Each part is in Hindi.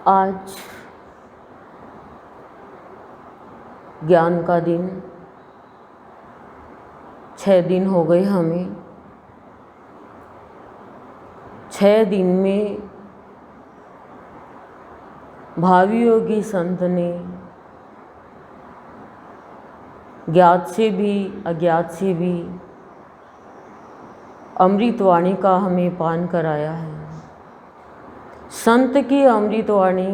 आज ज्ञान का दिन, 6 दिन हो गए हमें। 6 दिन में भावी योगी संत ने ज्ञात से भी अज्ञात से भी अमृतवाणी का हमें पान कराया है। संत की अमृतवाणी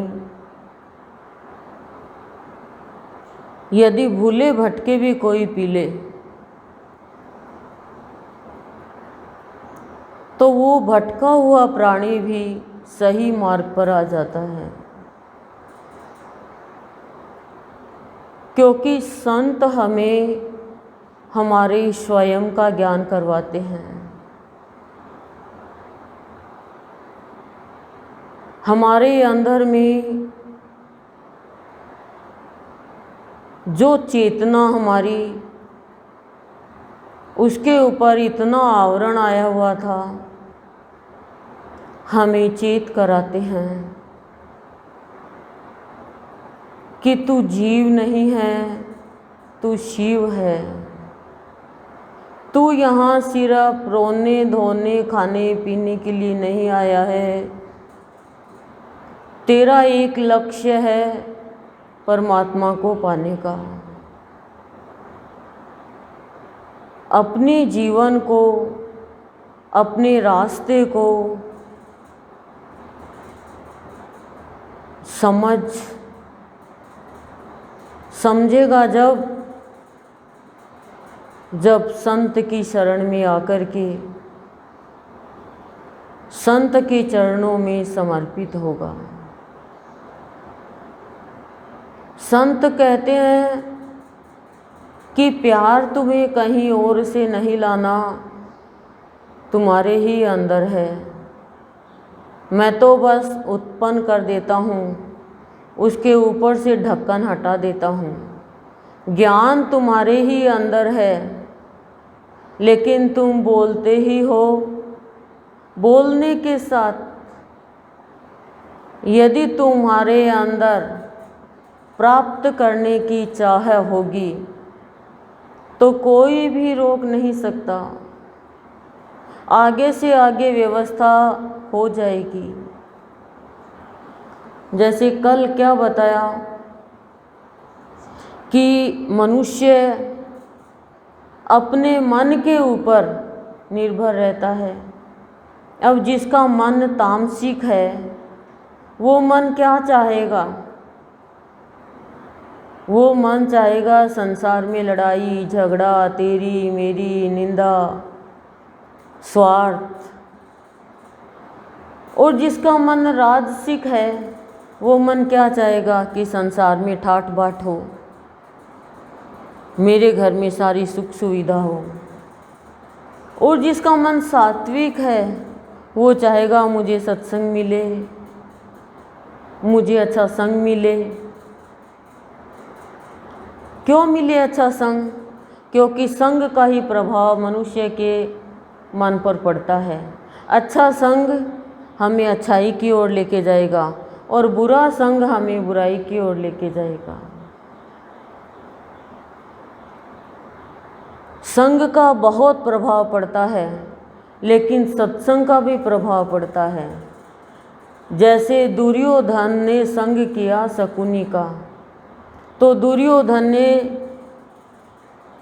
यदि भूले भटके भी कोई पी ले तो वो भटका हुआ प्राणी भी सही मार्ग पर आ जाता है, क्योंकि संत हमें हमारे स्वयं का ज्ञान करवाते हैं। हमारे अंदर में जो चेतना हमारी, उसके ऊपर इतना आवरण आया हुआ था, हमें चेत कराते हैं कि तू जीव नहीं है, तू शिव है। तू यहाँ सिर्फ रोने धोने खाने पीने के लिए नहीं आया है। तेरा एक लक्ष्य है परमात्मा को पाने का। अपने जीवन को, अपने रास्ते को समझेगा जब संत की शरण में आकर के संत के चरणों में समर्पित होगा। संत कहते हैं कि प्यार तुम्हें कहीं और से नहीं लाना, तुम्हारे ही अंदर है। मैं तो बस उत्पन्न कर देता हूँ, उसके ऊपर से ढक्कन हटा देता हूँ। ज्ञान तुम्हारे ही अंदर है, लेकिन तुम बोलते ही हो। बोलने के साथ यदि तुम्हारे अंदर प्राप्त करने की चाह होगी तो कोई भी रोक नहीं सकता। आगे से आगे व्यवस्था हो जाएगी। जैसे कल क्या बताया कि मनुष्य अपने मन के ऊपर निर्भर रहता है। अब जिसका मन तामसिक है, वो मन क्या चाहेगा? वो मन चाहेगा संसार में लड़ाई झगड़ा, तेरी मेरी निंदा, स्वार्थ। और जिसका मन राजसिक है, वो मन क्या चाहेगा कि संसार में ठाट बाट हो, मेरे घर में सारी सुख सुविधा हो। और जिसका मन सात्विक है, वो चाहेगा मुझे सत्संग मिले, मुझे अच्छा संग मिले। क्यों मिले अच्छा संग? क्योंकि संग का ही प्रभाव मनुष्य के मन पर पड़ता है। अच्छा संग हमें अच्छाई की ओर लेके जाएगा और बुरा संग हमें बुराई की ओर लेके जाएगा। संग का बहुत प्रभाव पड़ता है, लेकिन सत्संग का भी प्रभाव पड़ता है। जैसे दुर्योधन ने संग किया शकुनी का, तो दुर्योधन ने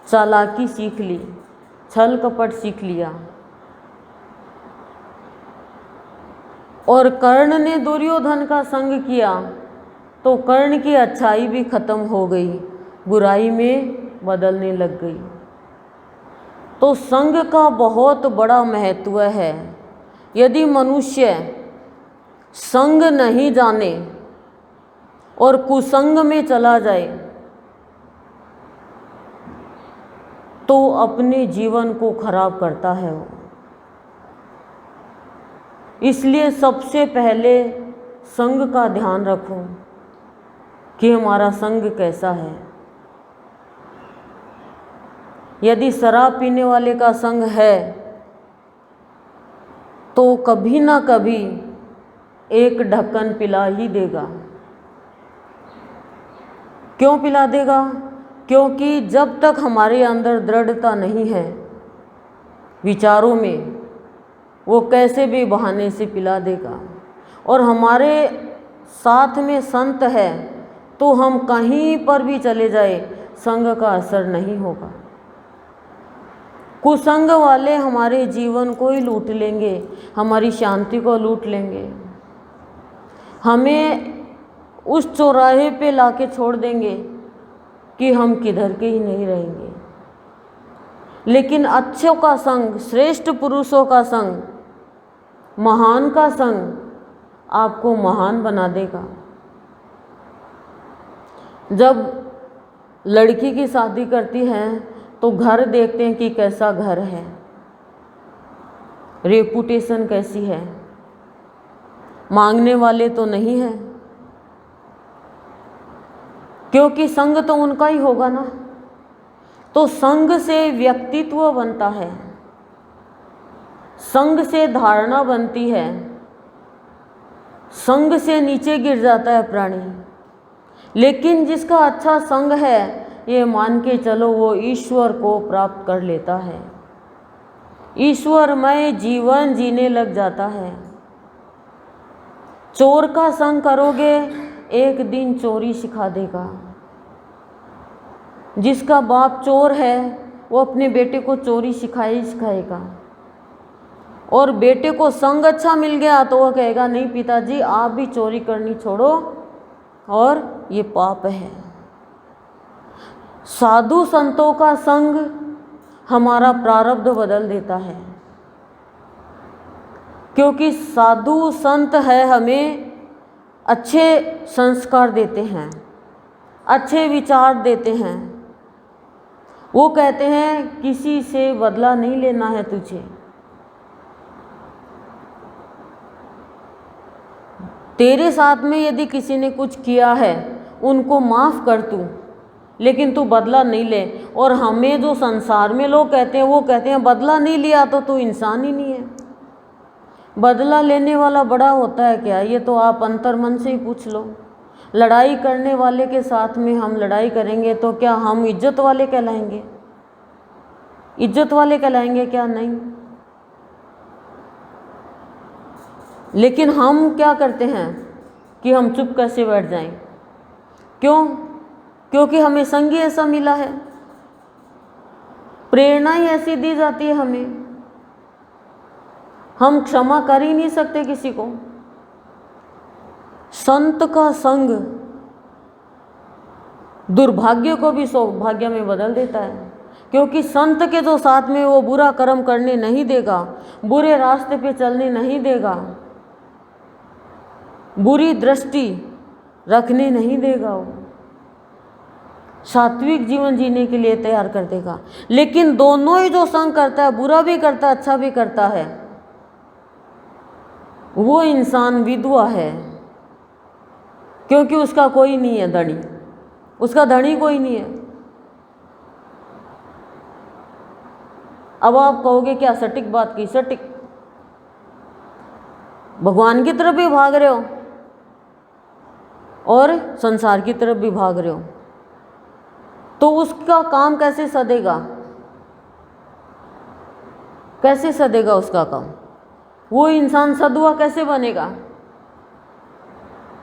चालाकी सीख ली, छल कपट सीख लिया। और कर्ण ने दुर्योधन का संग किया तो कर्ण की अच्छाई भी खत्म हो गई, बुराई में बदलने लग गई। तो संग का बहुत बड़ा महत्व है। यदि मनुष्य संग नहीं जाने और कुसंग में चला जाए तो अपने जीवन को खराब करता है वो। इसलिए सबसे पहले संग का ध्यान रखो कि हमारा संग कैसा है। यदि शराब पीने वाले का संग है तो कभी ना कभी एक ढक्कन पिला ही देगा। क्यों पिला देगा? क्योंकि जब तक हमारे अंदर दृढ़ता नहीं है विचारों में, वो कैसे भी बहाने से पिला देगा। और हमारे साथ में संत है तो हम कहीं पर भी चले जाए संग का असर नहीं होगा। कुसंग वाले हमारे जीवन को ही लूट लेंगे, हमारी शांति को लूट लेंगे, हमें उस चौराहे पे लाके छोड़ देंगे कि हम किधर के ही नहीं रहेंगे। लेकिन अच्छों का संग, श्रेष्ठ पुरुषों का संग, महान का संग आपको महान बना देगा। जब लड़की की शादी करती है तो घर देखते हैं कि कैसा घर है, रेपुटेशन कैसी है, मांगने वाले तो नहीं है, क्योंकि संग तो उनका ही होगा ना। तो संग से व्यक्तित्व बनता है, संग से धारणा बनती है, संग से नीचे गिर जाता है प्राणी। लेकिन जिसका अच्छा संग है, ये मान के चलो वो ईश्वर को प्राप्त कर लेता है, ईश्वरमय जीवन जीने लग जाता है। चोर का संग करोगे एक दिन चोरी सिखा देगा। जिसका बाप चोर है वो अपने बेटे को चोरी सिखाएगा। और बेटे को संग अच्छा मिल गया तो वो कहेगा नहीं पिताजी आप भी चोरी करनी छोड़ो और ये पाप है। साधु संतों का संग हमारा प्रारब्ध बदल देता है, क्योंकि साधु संत है हमें अच्छे संस्कार देते हैं, अच्छे विचार देते हैं। वो कहते हैं किसी से बदला नहीं लेना है तुझे, तेरे साथ में यदि किसी ने कुछ किया है उनको माफ़ कर तू, लेकिन तू बदला नहीं ले। और हमें जो संसार में लोग कहते हैं वो कहते हैं बदला नहीं लिया तो तू इंसान ही नहीं है। बदला लेने वाला बड़ा होता है क्या? ये तो आप अंतर मन से ही पूछ लो। लड़ाई करने वाले के साथ में हम लड़ाई करेंगे तो क्या हम इज्जत वाले कहलाएंगे? इज्जत वाले कहलाएंगे क्या? नहीं। लेकिन हम क्या करते हैं कि हम चुप कैसे बैठ जाएं? क्यों? क्योंकि हमें संगी ऐसा मिला है, प्रेरणा ही ऐसी दी जाती है हमें। हम क्षमा कर ही नहीं सकते किसी को। संत का संग दुर्भाग्य को भी सौभाग्य में बदल देता है, क्योंकि संत के जो साथ में वो बुरा कर्म करने नहीं देगा, बुरे रास्ते पे चलने नहीं देगा, बुरी दृष्टि रखने नहीं देगा, वो सात्विक जीवन जीने के लिए तैयार कर देगा। लेकिन दोनों ही जो संग करता है, बुरा भी करता है अच्छा भी करता है, वो इंसान विधवा है, क्योंकि उसका कोई नहीं है धनी, उसका धनी कोई नहीं है। अब आप कहोगे क्या सटीक बात की? सटीक। भगवान की तरफ भी भाग रहे हो और संसार की तरफ भी भाग रहे हो, तो उसका काम कैसे सदेगा? कैसे सदेगा उसका काम? वो इंसान सदुआ कैसे बनेगा?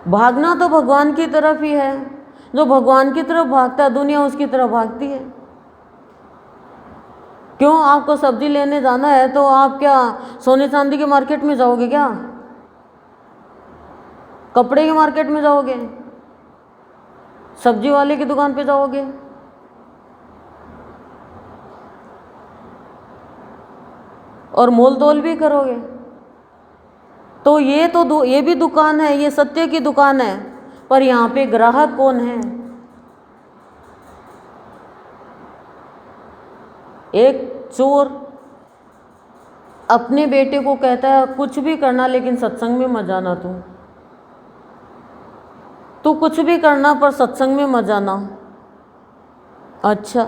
भागना तो भगवान की तरफ ही है। जो भगवान की तरफ भागता है दुनिया उसकी तरफ भागती है। क्यों? आपको सब्जी लेने जाना है तो आप क्या सोने चांदी के मार्केट में जाओगे क्या? कपड़े के मार्केट में जाओगे? सब्जी वाले की दुकान पे जाओगे? और मोल तोल भी करोगे? तो ये भी दुकान है, ये सत्य की दुकान है, पर यहाँ पे ग्राहक कौन है? एक चोर अपने बेटे को कहता है कुछ भी करना लेकिन सत्संग में मत जाना, तू कुछ भी करना पर सत्संग में मत जाना। अच्छा,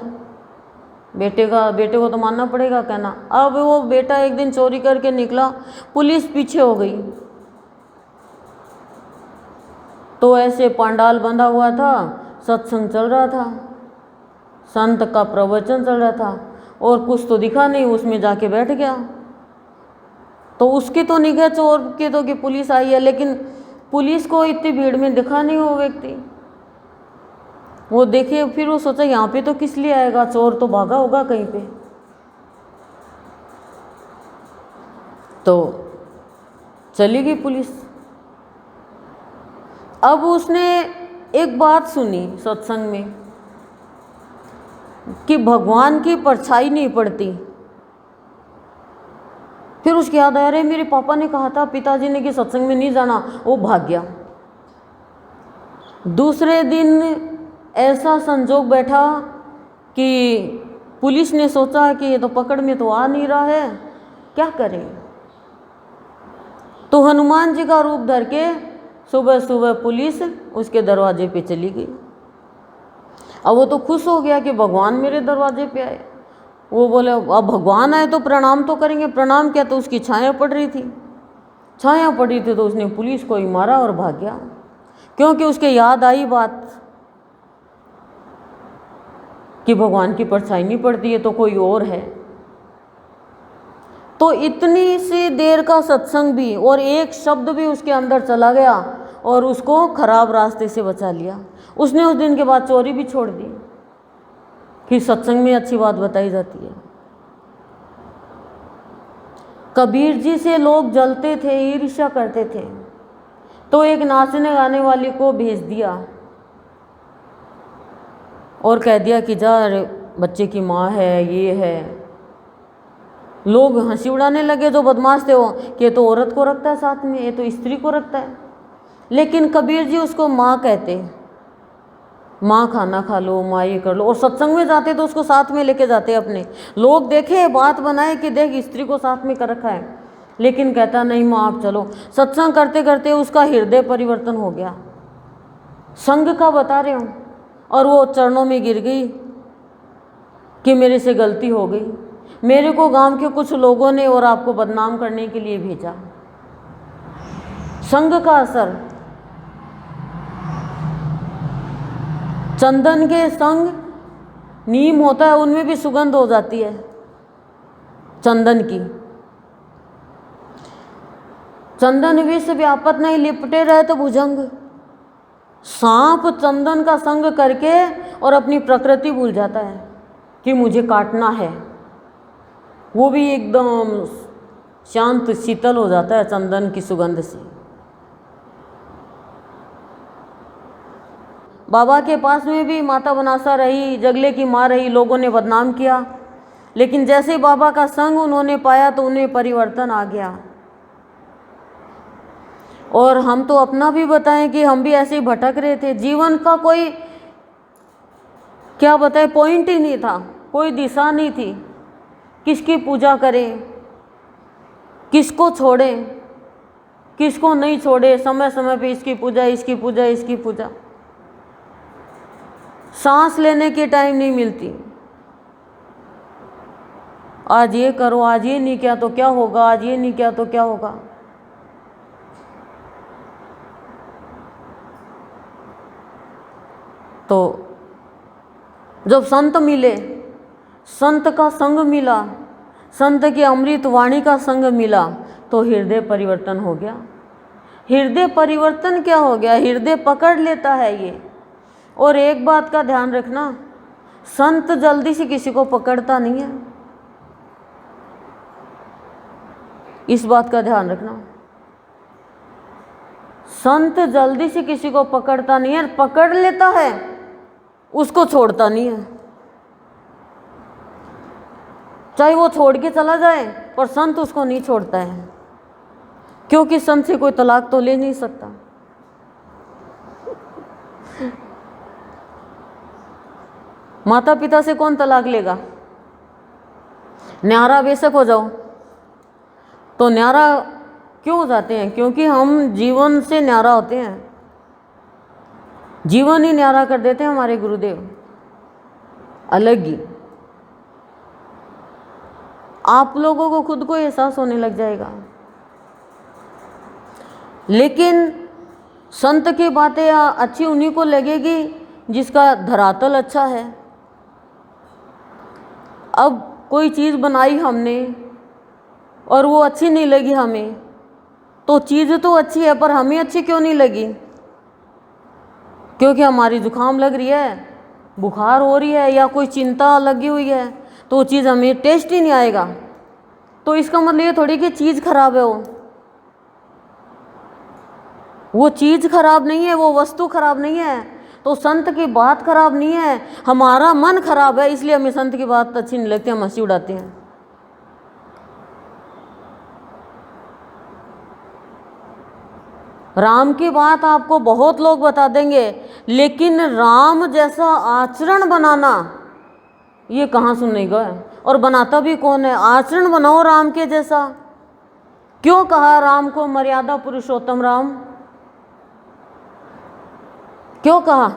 बेटे को तो मानना पड़ेगा कहना। अब वो बेटा एक दिन चोरी करके निकला, पुलिस पीछे हो गई, तो ऐसे पंडाल बंधा हुआ था, सत्संग चल रहा था, संत का प्रवचन चल रहा था, और कुछ तो दिखा नहीं, उसमें जाके बैठ गया। तो उसकी तो निगाह चोर की तो कि पुलिस आई है, लेकिन पुलिस को इतनी भीड़ में दिखा नहीं वो व्यक्ति। वो देखे, फिर वो सोचा यहाँ पे तो किस लिए आएगा, चोर तो भागा होगा कहीं पे। तो चली गई पुलिस। अब उसने एक बात सुनी सत्संग में कि भगवान की परछाई नहीं पड़ती। फिर उसके याद आया, अरे मेरे पापा ने कहा था, पिताजी ने, कि सत्संग में नहीं जाना। वो भाग गया। दूसरे दिन ऐसा संजोग बैठा कि पुलिस ने सोचा कि ये तो पकड़ में तो आ नहीं रहा है, क्या करें। तो हनुमान जी का रूप धर के सुबह सुबह पुलिस उसके दरवाजे पे चली गई। अब वो तो खुश हो गया कि भगवान मेरे दरवाजे पे आए। वो बोले अब भगवान आए तो प्रणाम तो करेंगे। प्रणाम किया तो उसकी छाया पड़ रही थी। छाया पड़ी थी तो उसने पुलिस को ही मारा और भाग गया, क्योंकि उसके याद आई बात कि भगवान की परछाई नहीं पड़ती है तो कोई और है। तो इतनी सी देर का सत्संग भी और एक शब्द भी उसके अंदर चला गया और उसको खराब रास्ते से बचा लिया। उसने उस दिन के बाद चोरी भी छोड़ दी कि सत्संग में अच्छी बात बताई जाती है। कबीर जी से लोग जलते थे, ईर्ष्या करते थे, तो एक नाचने गाने वाली को भेज दिया और कह दिया कि जा, बच्चे की माँ है, ये है। लोग हंसी उड़ाने लगे जो बदमाश थे वो, कि ये तो औरत को रखता है साथ में, ये तो स्त्री को रखता है। लेकिन कबीर जी उसको माँ कहते, माँ खाना खा लो, माँ ये कर लो। और सत्संग में जाते तो उसको साथ में लेके जाते अपने। लोग देखे, बात बनाए कि देख स्त्री को साथ में कर रखा है, लेकिन कहता नहीं माँ आप चलो। सत्संग करते करते उसका हृदय परिवर्तन हो गया, संग का बता रहे हूँ, और वो चरणों में गिर गई कि मेरे से गलती हो गई, मेरे को गांव के कुछ लोगों ने और आपको बदनाम करने के लिए भेजा। संग का असर। चंदन के संग नीम होता है, उनमें भी सुगंध हो जाती है चंदन की। चंदन विष व्यापत नहीं, लिपटे रहे तो भुजंग। सांप चंदन का संग करके और अपनी प्रकृति भूल जाता है कि मुझे काटना है, वो भी एकदम शांत शीतल हो जाता है चंदन की सुगंध से। बाबा के पास में भी माता बनासा रही, जगले की माँ रही, लोगों ने बदनाम किया, लेकिन जैसे बाबा का संग उन्होंने पाया तो उन्हें परिवर्तन आ गया। और हम तो अपना भी बताएं कि हम भी ऐसे ही भटक रहे थे। जीवन का कोई क्या बताए पॉइंट ही नहीं था, कोई दिशा नहीं थी। किसकी पूजा करें, किसको छोड़ें, किसको नहीं छोड़े, समय समय पे इसकी पूजा, इसकी पूजा, इसकी पूजा। सांस लेने की टाइम नहीं मिलती। आज ये करो, आज ये नहीं किया तो क्या होगा, आज ये नहीं किया तो क्या होगा। तो जब संत मिले, संत का संग मिला, संत की अमृत वाणी का संग मिला, तो हृदय परिवर्तन हो गया। हृदय परिवर्तन क्या हो गया, हृदय पकड़ लेता है ये। और एक बात का ध्यान रखना, संत जल्दी से किसी को पकड़ता नहीं है, इस बात का ध्यान रखना। संत जल्दी से किसी को पकड़ता नहीं है, पकड़ लेता है उसको छोड़ता नहीं है। चाहे वो छोड़ के चला जाए, पर संत उसको नहीं छोड़ता है, क्योंकि संत से कोई तलाक तो ले नहीं सकता। माता पिता से कौन तलाक लेगा। न्यारा बेशक हो जाओ, तो न्यारा क्यों हो जाते हैं, क्योंकि हम जीवन से न्यारा होते हैं। जीवन ही न्यारा कर देते हैं हमारे गुरुदेव, अलग ही। आप लोगों को खुद को एहसास होने लग जाएगा। लेकिन संत की बातें अच्छी उन्हीं को लगेगी जिसका धरातल अच्छा है। अब कोई चीज़ बनाई हमने और वो अच्छी नहीं लगी हमें, तो चीज़ तो अच्छी है पर हमें अच्छी क्यों नहीं लगी? क्योंकि हमारी जुकाम लग रही है, बुखार हो रही है या कोई चिंता लगी हुई है, तो वो चीज़ हमें टेस्ट ही नहीं आएगा। तो इसका मतलब ये थोड़ी कि चीज़ खराब है, वो चीज़ खराब नहीं है, वो वस्तु खराब नहीं है, तो संत की बात खराब नहीं है, हमारा मन खराब है, इसलिए हमें संत की बात अच्छी नहीं लगती, हम हंसी उड़ाते हैं। राम की बात आपको बहुत लोग बता देंगे, लेकिन राम जैसा आचरण बनाना ये कहाँ सुनने गए, और बनाता भी कौन है? आचरण बनाओ राम के जैसा। क्यों कहा राम को मर्यादा पुरुषोत्तम राम? क्यों कहा?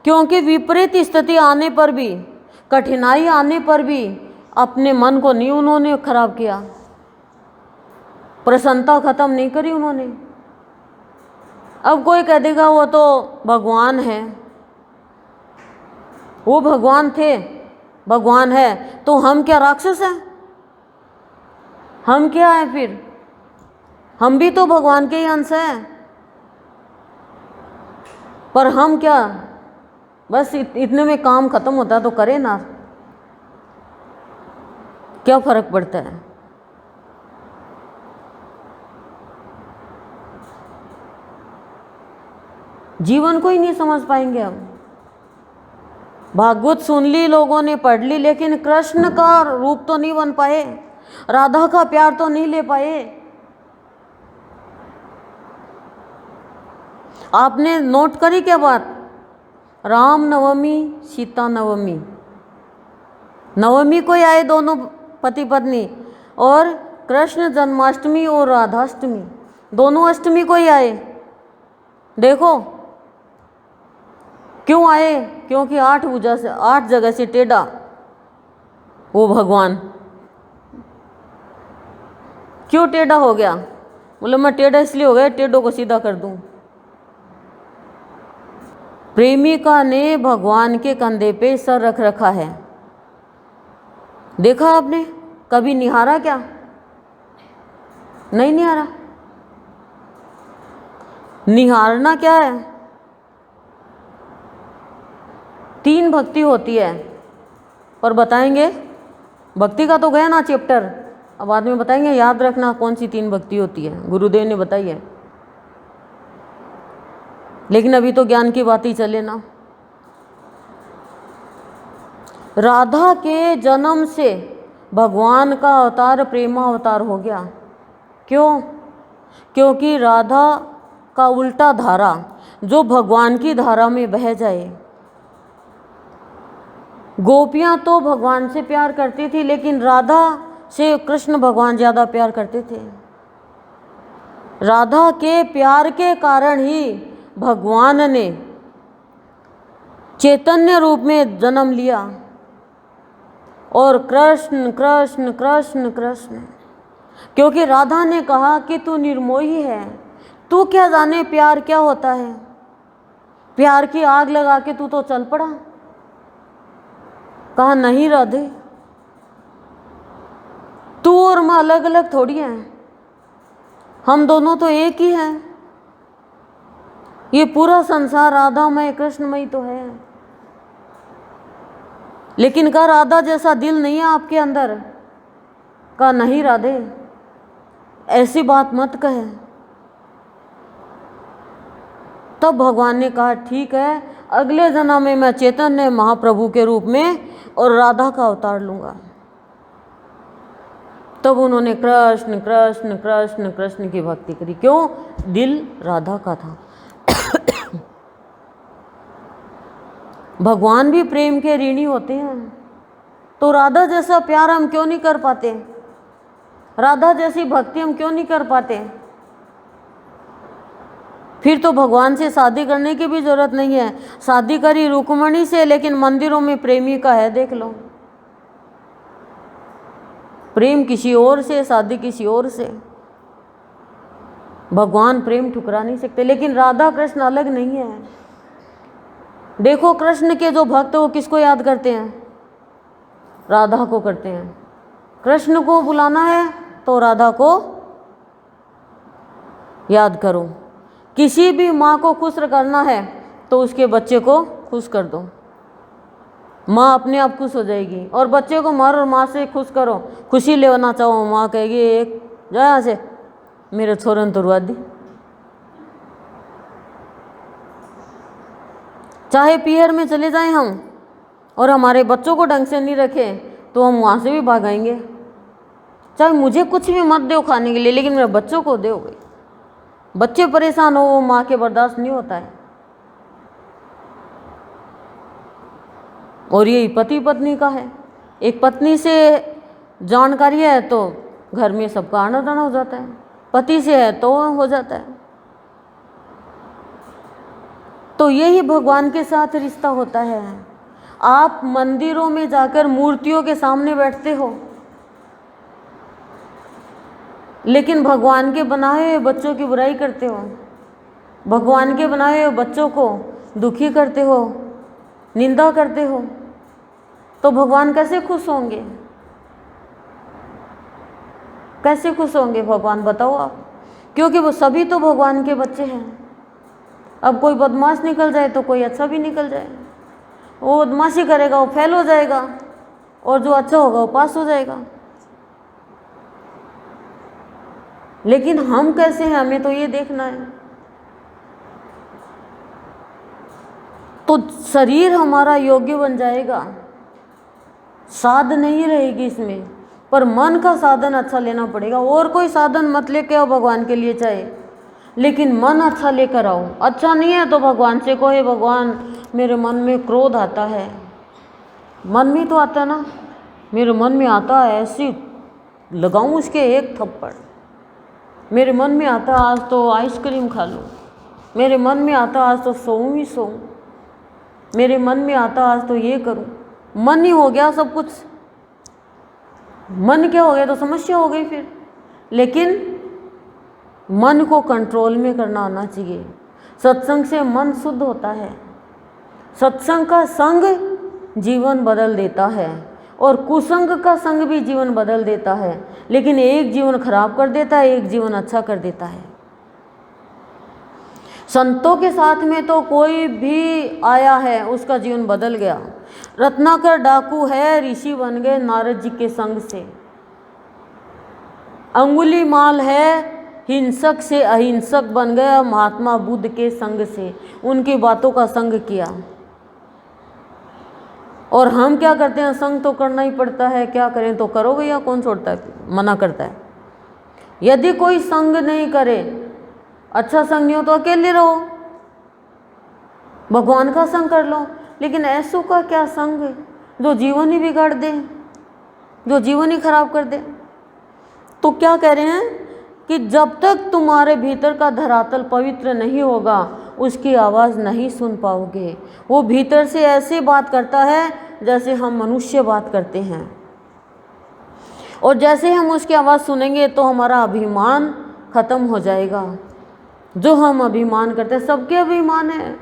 क्योंकि विपरीत स्थिति आने पर भी, कठिनाई आने पर भी अपने मन को नहीं उन्होंने खराब किया, प्रसन्नता खत्म नहीं करी उन्होंने। अब कोई कह देगा वो तो भगवान है, वो भगवान थे, भगवान है, तो हम क्या राक्षस हैं? हम क्या है फिर? हम भी तो भगवान के ही अंश हैं, पर हम क्या, बस इतने में काम खत्म होता तो करे ना, क्या फर्क पड़ता है? जीवन को ही नहीं समझ पाएंगे हम। भागवत सुन ली लोगों ने, पढ़ ली, लेकिन कृष्ण का रूप तो नहीं बन पाए, राधा का प्यार तो नहीं ले पाए। आपने नोट करी क्या बात? राम नवमी, सीता नवमी, नवमी को आए दोनों पति पत्नी, और कृष्ण जन्माष्टमी और राधाष्टमी दोनों अष्टमी को ही आए। देखो क्यों आए? क्योंकि 8 भुजा से, 8 जगह से टेढ़ा वो भगवान। क्यों टेढ़ा हो गया? बोले मैं टेढ़ा इसलिए हो गया, टेढ़ों को सीधा कर दूं। प्रेमिका ने भगवान के कंधे पे सर रख रखा है, देखा आपने? कभी निहारा क्या? नहीं निहारा। निहारना क्या है? 3 भक्ति होती है, पर बताएंगे, भक्ति का तो गया ना चैप्टर, अब बाद में बताएंगे, याद रखना कौन सी 3 भक्ति होती है, गुरुदेव ने बताई है, लेकिन अभी तो ज्ञान की बात ही चले ना। राधा के जन्म से भगवान का अवतार प्रेमा अवतार हो गया। क्यों? क्योंकि राधा का उल्टा धारा जो भगवान की धारा में बह जाए। गोपियां तो भगवान से प्यार करती थी, लेकिन राधा से कृष्ण भगवान ज़्यादा प्यार करते थे। राधा के प्यार के कारण ही भगवान ने चैतन्य रूप में जन्म लिया, और कृष्ण कृष्ण कृष्ण कृष्ण, क्योंकि राधा ने कहा कि तू निर्मोही है, तू क्या जाने प्यार क्या होता है, प्यार की आग लगा के तू तो चल पड़ा। कहा नहीं राधे, तू और मैं अलग अलग थोड़ी हैं, हम दोनों तो एक ही हैं। ये पूरा संसार राधामय कृष्णमय तो है, लेकिन कहा राधा जैसा दिल नहीं है आपके अंदर। कहा नहीं राधे, ऐसी बात मत कहे। तब भगवान ने कहा ठीक है, अगले जन्म में मैं चैतन्य महाप्रभु के रूप में और राधा का अवतार लूंगा। तब उन्होंने कृष्ण कृष्ण कृष्ण कृष्ण की भक्ति करी। क्यों? दिल राधा का था। भगवान भी प्रेम के ऋणी होते हैं, तो राधा जैसा प्यार हम क्यों नहीं कर पाते? राधा जैसी भक्ति हम क्यों नहीं कर पाते? फिर तो भगवान से शादी करने की भी जरूरत नहीं है। शादी करी रुक्मणी से, लेकिन मंदिरों में प्रेमिका है, देख लो। प्रेम किसी और से, शादी किसी और से। भगवान प्रेम ठुकरा नहीं सकते। लेकिन राधा कृष्ण अलग नहीं है। देखो कृष्ण के जो भक्त वो किसको याद करते हैं? राधा को करते हैं। कृष्ण को बुलाना है तो राधा को याद करो। किसी भी माँ को खुश करना है तो उसके बच्चे को खुश कर दो, माँ अपने आप खुश हो जाएगी। और बच्चे को माँ और माँ से खुश करो, खुशी लेना चाहो, माँ कहेगी एक जा यहाँ से, मेरे छोरन तुरवा दी। चाहे पीहर में चले जाएं हम और हमारे बच्चों को ढंग से नहीं रखें तो हम वहाँ से भी भागेंगे। चाहे मुझे कुछ भी मत दो खाने के लिए, लेकिन मेरे बच्चों को दो। बच्चे परेशान हो वो माँ के बर्दाश्त नहीं होता है। और यही पति पत्नी का है। एक पत्नी से जानकारी है तो घर में सबका आना जाना हो जाता है, पति से है तो हो जाता है। तो यही भगवान के साथ रिश्ता होता है। आप मंदिरों में जाकर मूर्तियों के सामने बैठते हो, लेकिन भगवान के बनाए हुए बच्चों की बुराई करते हो, भगवान के बनाए हुए बच्चों को दुखी करते हो, निंदा करते हो, तो भगवान कैसे खुश होंगे? कैसे खुश होंगे भगवान, बताओ आप? क्योंकि वो सभी तो भगवान के बच्चे हैं। अब कोई बदमाश निकल जाए तो कोई अच्छा भी निकल जाए। वो बदमाशी करेगा वो फेल हो जाएगा, और जो अच्छा होगा वो पास हो जाएगा। लेकिन हम कैसे हैं, हमें तो ये देखना है। तो शरीर हमारा योग्य बन जाएगा, साध नहीं रहेगी इसमें, पर मन का साधन अच्छा लेना पड़ेगा। और कोई साधन मत लेके आओ भगवान के लिए चाहे, लेकिन मन अच्छा लेकर आओ। अच्छा नहीं है तो भगवान से कहो, हे भगवान मेरे मन में क्रोध आता है। मन में तो आता ना, मेरे मन में आता है ऐसी लगाऊं उसके एक थप्पड़। मेरे मन में आता आज तो आइसक्रीम खा लूँ, मेरे मन में आता आज तो सोऊं ही सोऊं, मेरे मन में आता आज तो ये करूं। मन ही हो गया सब कुछ। मन क्या हो गया तो समस्या हो गई फिर। लेकिन मन को कंट्रोल में करना आना चाहिए। सत्संग से मन शुद्ध होता है। सत्संग का संग जीवन बदल देता है, और कुसंग का संग भी जीवन बदल देता है। लेकिन एक जीवन खराब कर देता है, एक जीवन अच्छा कर देता है। संतों के साथ में तो कोई भी आया है उसका जीवन बदल गया। रत्नाकर डाकू है, ऋषि बन गए नारद जी के संग से। अंगुलीमाल है, हिंसक से अहिंसक बन गया महात्मा बुद्ध के संग से, उनकी बातों का संग किया। और हम क्या करते हैं, संग तो करना ही पड़ता है, क्या करें तो करो भैया, कौन छोड़ता है, मना करता है। यदि कोई संग नहीं करे, अच्छा संग नहीं हो तो अकेले रहो, भगवान का संग कर लो। लेकिन ऐसों का क्या संग जो जीवन ही बिगाड़ दे, जो जीवन ही खराब कर दे। तो क्या कह रहे हैं कि जब तक तुम्हारे भीतर का धरातल पवित्र नहीं होगा उसकी आवाज़ नहीं सुन पाओगे। वो भीतर से ऐसे बात करता है जैसे हम मनुष्य बात करते हैं, और जैसे हम उसकी आवाज़ सुनेंगे तो हमारा अभिमान खत्म हो जाएगा। जो हम अभिमान करते हैं, सबके अभिमान है,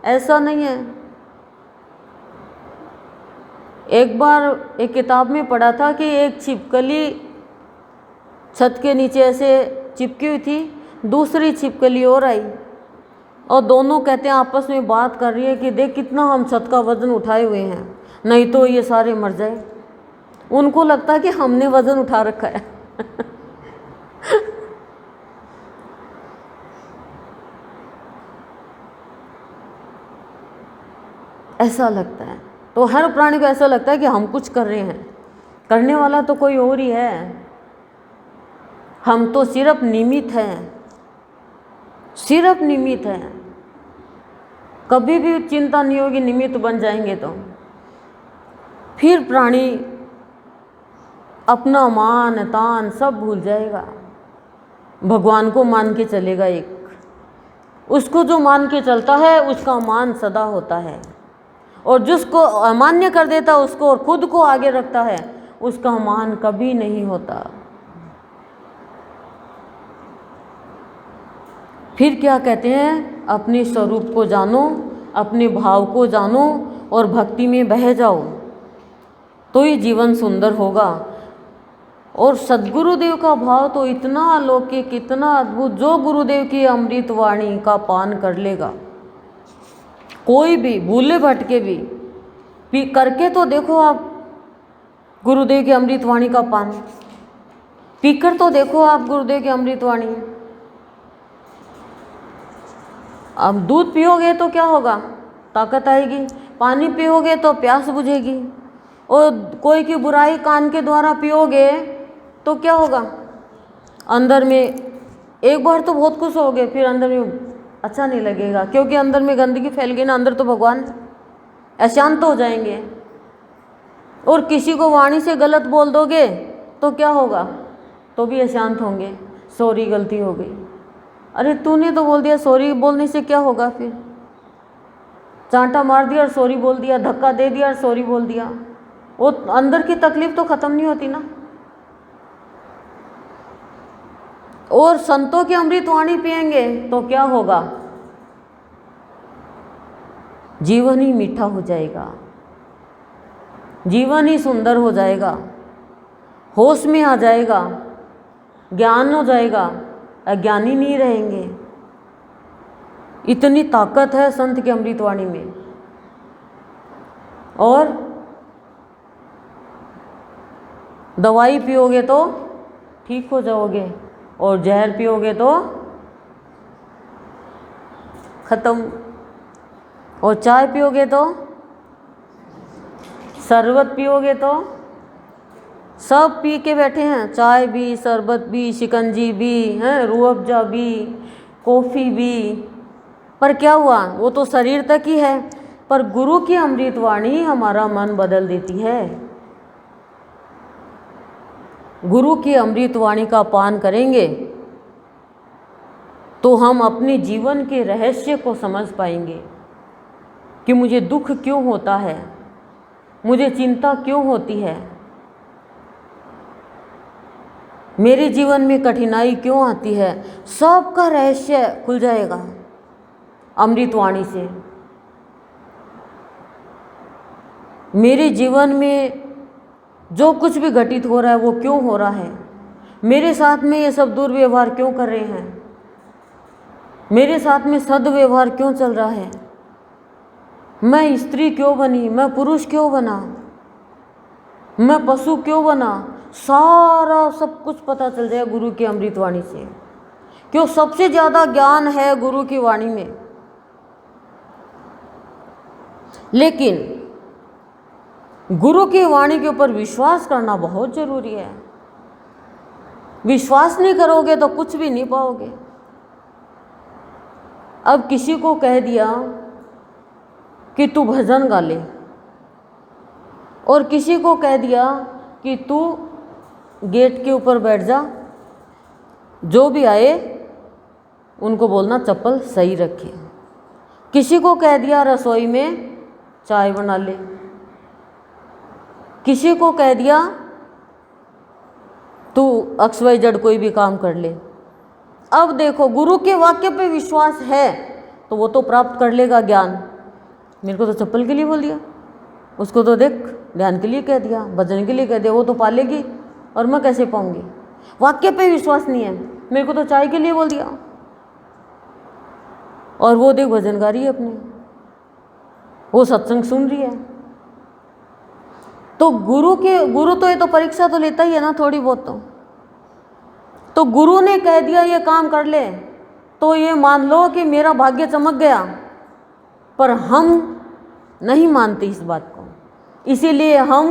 ऐसा नहीं है। एक बार एक किताब में पढ़ा था कि एक छिपकली छत के नीचे ऐसे चिपकी हुई थी, दूसरी छिपकली और आई, और दोनों कहते हैं आपस में बात कर रही है कि देख कितना हम छत का वजन उठाए हुए हैं, नहीं तो ये सारे मर जाए। उनको लगता है कि हमने वजन उठा रखा है। ऐसा लगता है। तो हर प्राणी को ऐसा लगता है कि हम कुछ कर रहे हैं, करने वाला तो कोई और ही है, हम तो सिर्फ निमित्त हैं, सिर्फ निमित्त हैं। कभी भी चिंता नहीं होगी, निमित्त बन जाएंगे तो फिर प्राणी अपना मान तान सब भूल जाएगा, भगवान को मान के चलेगा। एक उसको जो मान के चलता है उसका मान सदा होता है, और जिसको अमान्य कर देता है उसको और खुद को आगे रखता है उसका मान कभी नहीं होता। फिर क्या कहते हैं, अपने स्वरूप को जानो, अपने भाव को जानो और भक्ति में बह जाओ, तो ये जीवन सुंदर होगा। और सद्गुरुदेव का भाव तो इतना अलौकिक, इतना अद्भुत, जो गुरुदेव की अमृत वाणी का पान कर लेगा, कोई भी भूले भटके भी पी करके तो देखो आप गुरुदेव की अमृत वाणी का पान, पीकर तो देखो आप गुरुदेव की अमृत वाणी। अब दूध पियोगे तो क्या होगा, ताकत आएगी, पानी पियोगे तो प्यास बुझेगी, और कोई की बुराई कान के द्वारा पियोगे तो क्या होगा, अंदर में एक बार तो बहुत खुश होगे, फिर अंदर में अच्छा नहीं लगेगा, क्योंकि अंदर में गंदगी फैल गई ना, अंदर तो भगवान, अशांत हो जाएंगे। और किसी को वाणी से गलत बोल दोगे तो क्या होगा, तो भी अशांत होंगे, सॉरी गलती हो गई, अरे तूने तो बोल दिया, सॉरी बोलने से क्या होगा, फिर चांटा मार दिया और सॉरी बोल दिया, धक्का दे दिया और सॉरी बोल दिया, वो अंदर की तकलीफ तो खत्म नहीं होती ना। और संतों की अमृत वाणी पिएंगे तो क्या होगा, जीवन ही मीठा हो जाएगा, जीवन ही सुंदर हो जाएगा, होश में आ जाएगा, ज्ञान हो जाएगा, अज्ञानी नहीं रहेंगे। इतनी ताकत है संत की अमृत वाणी में। और दवाई पियोगे तो ठीक हो जाओगे, और जहर पियोगे तो खत्म, और चाय पियोगे तो, शरबत पियोगे तो, सब पी के बैठे हैं, चाय भी, शरबत भी, शिकंजी भी हैं, रूह अफ़ज़ा भी, कॉफ़ी भी, पर क्या हुआ, वो तो शरीर तक ही है। पर गुरु की अमृत वाणी हमारा मन बदल देती है। गुरु की अमृत वाणी का पान करेंगे तो हम अपने जीवन के रहस्य को समझ पाएंगे कि मुझे दुख क्यों होता है, मुझे चिंता क्यों होती है, मेरे जीवन में कठिनाई क्यों आती है, सबका रहस्य खुल जाएगा अमृत वाणी से। मेरे जीवन में जो कुछ भी घटित हो रहा है वो क्यों हो रहा है, मेरे साथ में ये सब दुर्व्यवहार क्यों कर रहे हैं, मेरे साथ में सद्व्यवहार क्यों चल रहा है, मैं स्त्री क्यों बनी, मैं पुरुष क्यों बना, मैं पशु क्यों बना, सारा सब कुछ पता चल जाए गुरु की अमृत वाणी से। क्यों, सबसे ज़्यादा ज्ञान है गुरु की वाणी में। लेकिन गुरु की वाणी के ऊपर विश्वास करना बहुत जरूरी है। विश्वास नहीं करोगे तो कुछ भी नहीं पाओगे। अब किसी को कह दिया कि तू भजन गा ले, और किसी को कह दिया कि तू गेट के ऊपर बैठ जा, जो भी आए उनको बोलना चप्पल सही रखे। किसी को कह दिया रसोई में चाय बना ले, किसी को कह दिया तू XYZ कोई भी काम कर ले। अब देखो, गुरु के वाक्य पे विश्वास है तो वो तो प्राप्त कर लेगा ज्ञान। मेरे को तो चप्पल के लिए बोल दिया, उसको तो देख ध्यान के लिए कह दिया, भजन के लिए कह दिया, वो तो पा लेगी और मैं कैसे पाऊंगी। वाक्य पे विश्वास नहीं है, मेरे को तो चाय के लिए बोल दिया और वो देख भजन गा रही है अपने, वो सत्संग सुन रही है। तो गुरु तो ये तो परीक्षा तो लेता ही है ना थोड़ी बहुत। तो गुरु ने कह दिया ये काम कर ले, तो ये मान लो कि मेरा भाग्य चमक गया। पर हम नहीं मानते इस बात को, इसीलिए हम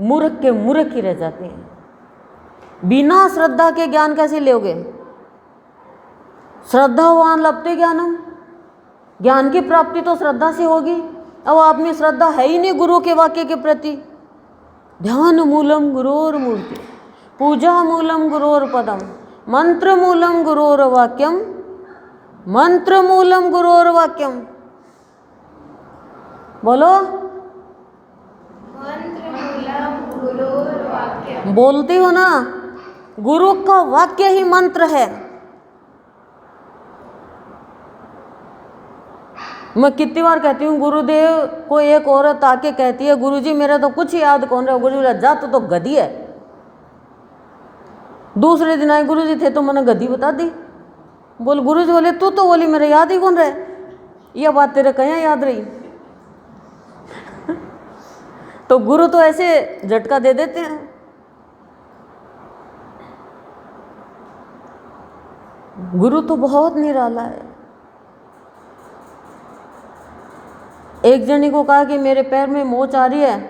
मूर्ख के मूर्ख ही रह जाते हैं। बिना श्रद्धा के ज्ञान कैसे लोगे? श्रद्धावान लभते ज्ञानम, ज्ञान की प्राप्ति तो श्रद्धा से होगी। अब आप में श्रद्धा है ही नहीं गुरु के वाक्य के प्रति। ध्यान मूलम गुरोर मूर्ति, पूजा मूलम गुरोर पदम, मंत्र मूलम गुरोर वाक्यम, मंत्र मूलम गुरोर वाक्यम। बोलो, मंत्र मूलम गुरोर वाक्यम। बोलती हो ना, गुरु का वाक्य ही मंत्र है। मैं कितनी बार कहती हूँ, गुरुदेव को एक औरत आके कहती है, गुरुजी मेरा तो कुछ याद कौन रहा। गुरुजी बोला जा तो गधी है। दूसरे दिन आए, गुरुजी थे तो मैंने गधी बता दी। बोल गुरुजी बोले तू तो बोली मेरे याद ही कौन रहे। यह बात तेरे कहाँ याद रही। तो गुरु तो ऐसे झटका दे देते हैं। गुरु तो बहुत निराला है। एक जनी को कहा कि मेरे पैर में मोच आ रही है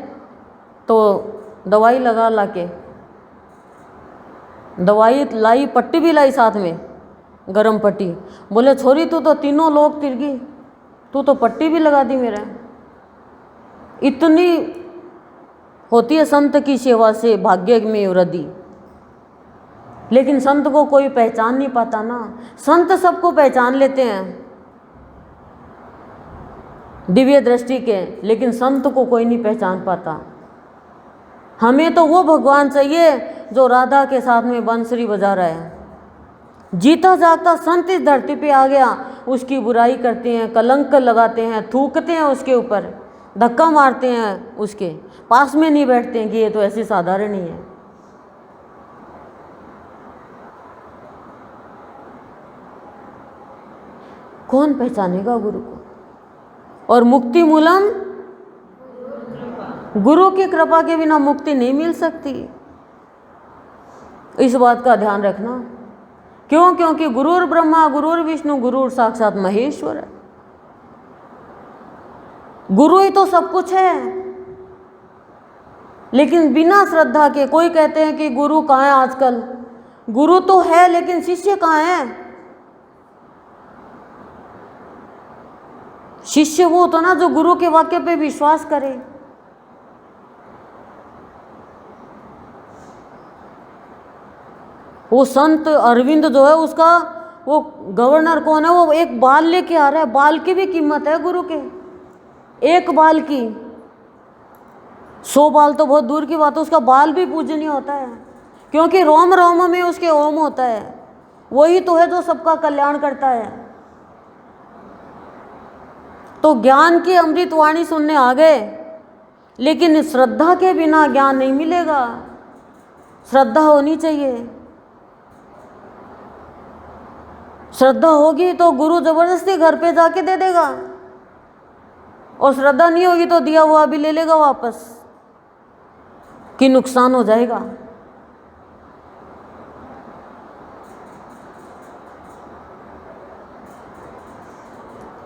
तो दवाई लगा ला के। दवाई लाई, पट्टी भी लाई साथ में, गरम पट्टी। बोले छोरी तू तो तीनों लोग तिर गई, तू तो पट्टी भी लगा दी मेरा। इतनी होती है संत की सेवा से भाग्य में वृद्धि। लेकिन संत को कोई पहचान नहीं पाता ना। संत सबको पहचान लेते हैं दिव्य दृष्टि के, लेकिन संत को कोई नहीं पहचान पाता। हमें तो वो भगवान चाहिए जो राधा के साथ में बंसुरी बजा रहा है। जीता जागता संत इस धरती पे आ गया, उसकी बुराई करते हैं, कलंक लगाते हैं, थूकते हैं उसके ऊपर, धक्का मारते हैं, उसके पास में नहीं बैठते हैं कि ये तो ऐसी साधारण ही है। कौन पहचानेगा गुरु को। और मुक्ति मूलम, गुरु की कृपा के बिना मुक्ति नहीं मिल सकती। इस बात का ध्यान रखना। क्यों? क्योंकि गुरुर ब्रह्मा गुरुर विष्णु गुरुर साक्षात महेश्वर है। गुरु ही तो सब कुछ है। लेकिन बिना श्रद्धा के, कोई कहते हैं कि गुरु कहाँ है आजकल। गुरु तो है लेकिन शिष्य कहाँ है। शिष्य वो होता ना जो गुरु के वाक्य पे विश्वास करे। वो संत अरविंद जो है, उसका वो गवर्नर कौन है, वो एक बाल लेके आ रहा है। बाल की भी कीमत है गुरु के, एक बाल की। 100 बाल तो बहुत दूर की बात है, उसका बाल भी पूजनीय होता है। क्योंकि रोम रोम में उसके ओम होता है। वही तो है जो सबका कल्याण करता है। तो ज्ञान की अमृत वाणी सुनने आ गए, लेकिन श्रद्धा के बिना ज्ञान नहीं मिलेगा। श्रद्धा होनी चाहिए। श्रद्धा होगी तो गुरु जबरदस्ती घर पे जाके दे देगा, और श्रद्धा नहीं होगी तो दिया हुआ भी ले लेगा वापस, कि नुकसान हो जाएगा।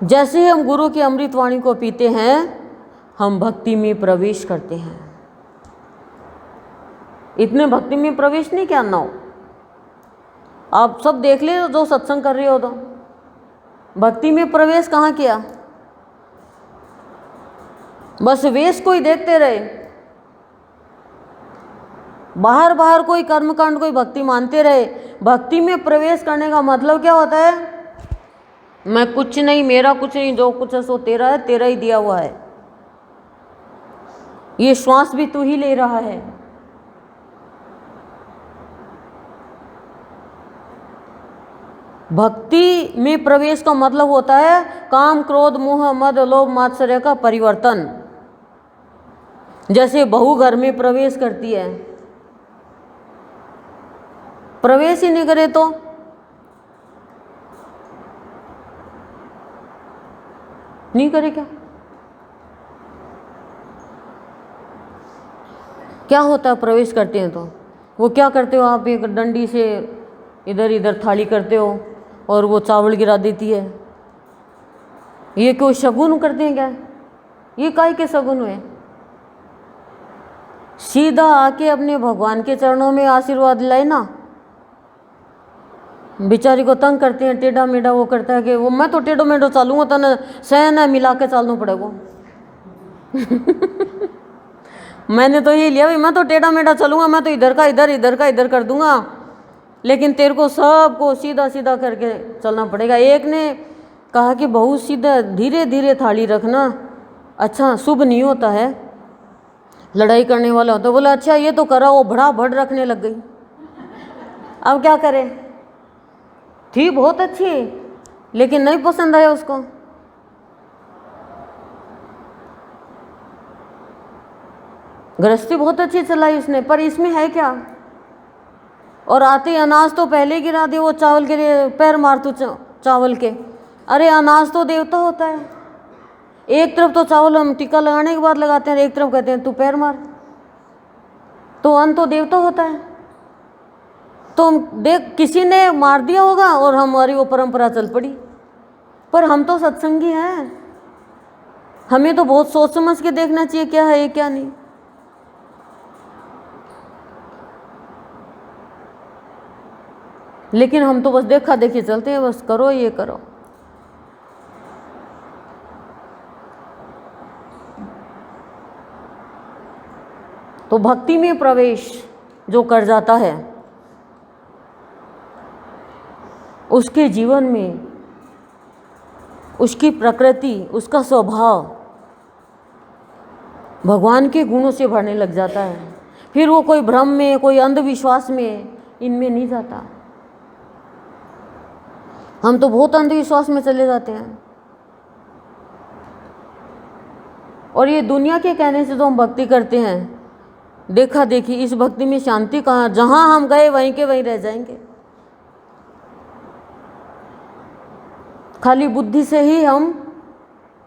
जैसे ही हम गुरु की अमृत वाणी को पीते हैं, हम भक्ति में प्रवेश करते हैं। इतने भक्ति में प्रवेश नहीं करना हो। आप सब देख ले जो सत्संग कर रहे हो, तो भक्ति में प्रवेश कहाँ किया। बस वेश को ही देखते रहे, बाहर बाहर कोई कर्मकांड, कोई भक्ति मानते रहे। भक्ति में प्रवेश करने का मतलब क्या होता है? मैं कुछ नहीं, मेरा कुछ नहीं, जो कुछ है सो तेरा है, तेरा ही दिया हुआ है। ये श्वास भी तू ही ले रहा है। भक्ति में प्रवेश का मतलब होता है काम क्रोध मोह मद लोभ मात्सर्य का परिवर्तन। जैसे बहू घर में प्रवेश करती है, प्रवेश ही नहीं करे तो नहीं करे क्या होता है? प्रवेश करते हैं तो वो क्या करते हो आप? एक डंडी से इधर इधर थाली करते हो और वो चावल गिरा देती है। ये कोई शगुन करते हैं क्या? ये काहे के शगुन हुए? सीधा आके अपने भगवान के चरणों में आशीर्वाद लाए ना। बेचारी को तंग करते हैं, टेढ़ा मेढ़ा वो करता है कि वो मैं तो टेढ़ो मेढ़ो चालूंगा तो न सहन है मिला के चालना पड़ेगा। मैंने तो ये लिया भाई, मैं तो टेढ़ा मेढ़ा चलूंगा, मैं तो इधर का इधर, इधर का इधर कर दूंगा, लेकिन तेरे को सबको सीधा सीधा करके चलना पड़ेगा। एक ने कहा कि बहुत सीधा धीरे धीरे थाली रखना, अच्छा शुभ नहीं होता है, लड़ाई करने वाला होता। बोला अच्छा ये तो करा, वो बड़ा भड़ रखने लग गई। अब क्या करे? थी बहुत अच्छी लेकिन नहीं पसंद आया उसको। गृहस्थी बहुत अच्छी चलाई उसने, पर इसमें है क्या? और आते अनाज तो पहले गिरा दे, वो चावल के लिए पैर मार तू चावल के। अरे अनाज तो देवता होता है। एक तरफ तो चावल हम टीका लगाने के बाद लगाते हैं, एक तरफ कहते हैं तू पैर मार, तो अन्न तो देवता होता है। तो हम देख, किसी ने मार दिया होगा और हमारी वो परंपरा चल पड़ी। पर हम तो सत्संगी हैं, हमें तो बहुत सोच समझ के देखना चाहिए क्या है क्या नहीं। लेकिन हम तो बस देखा देखी चलते हैं, बस करो ये करो। तो भक्ति में प्रवेश जो कर जाता है, उसके जीवन में उसकी प्रकृति, उसका स्वभाव भगवान के गुणों से भरने लग जाता है। फिर वो कोई भ्रम में, कोई अंधविश्वास में, इनमें नहीं जाता। हम तो बहुत अंधविश्वास में चले जाते हैं, और ये दुनिया के कहने से तो हम भक्ति करते हैं, देखा देखी। इस भक्ति में शांति कहाँ? जहां हम गए वहीं के वहीं रह जाएंगे। खाली बुद्धि से ही हम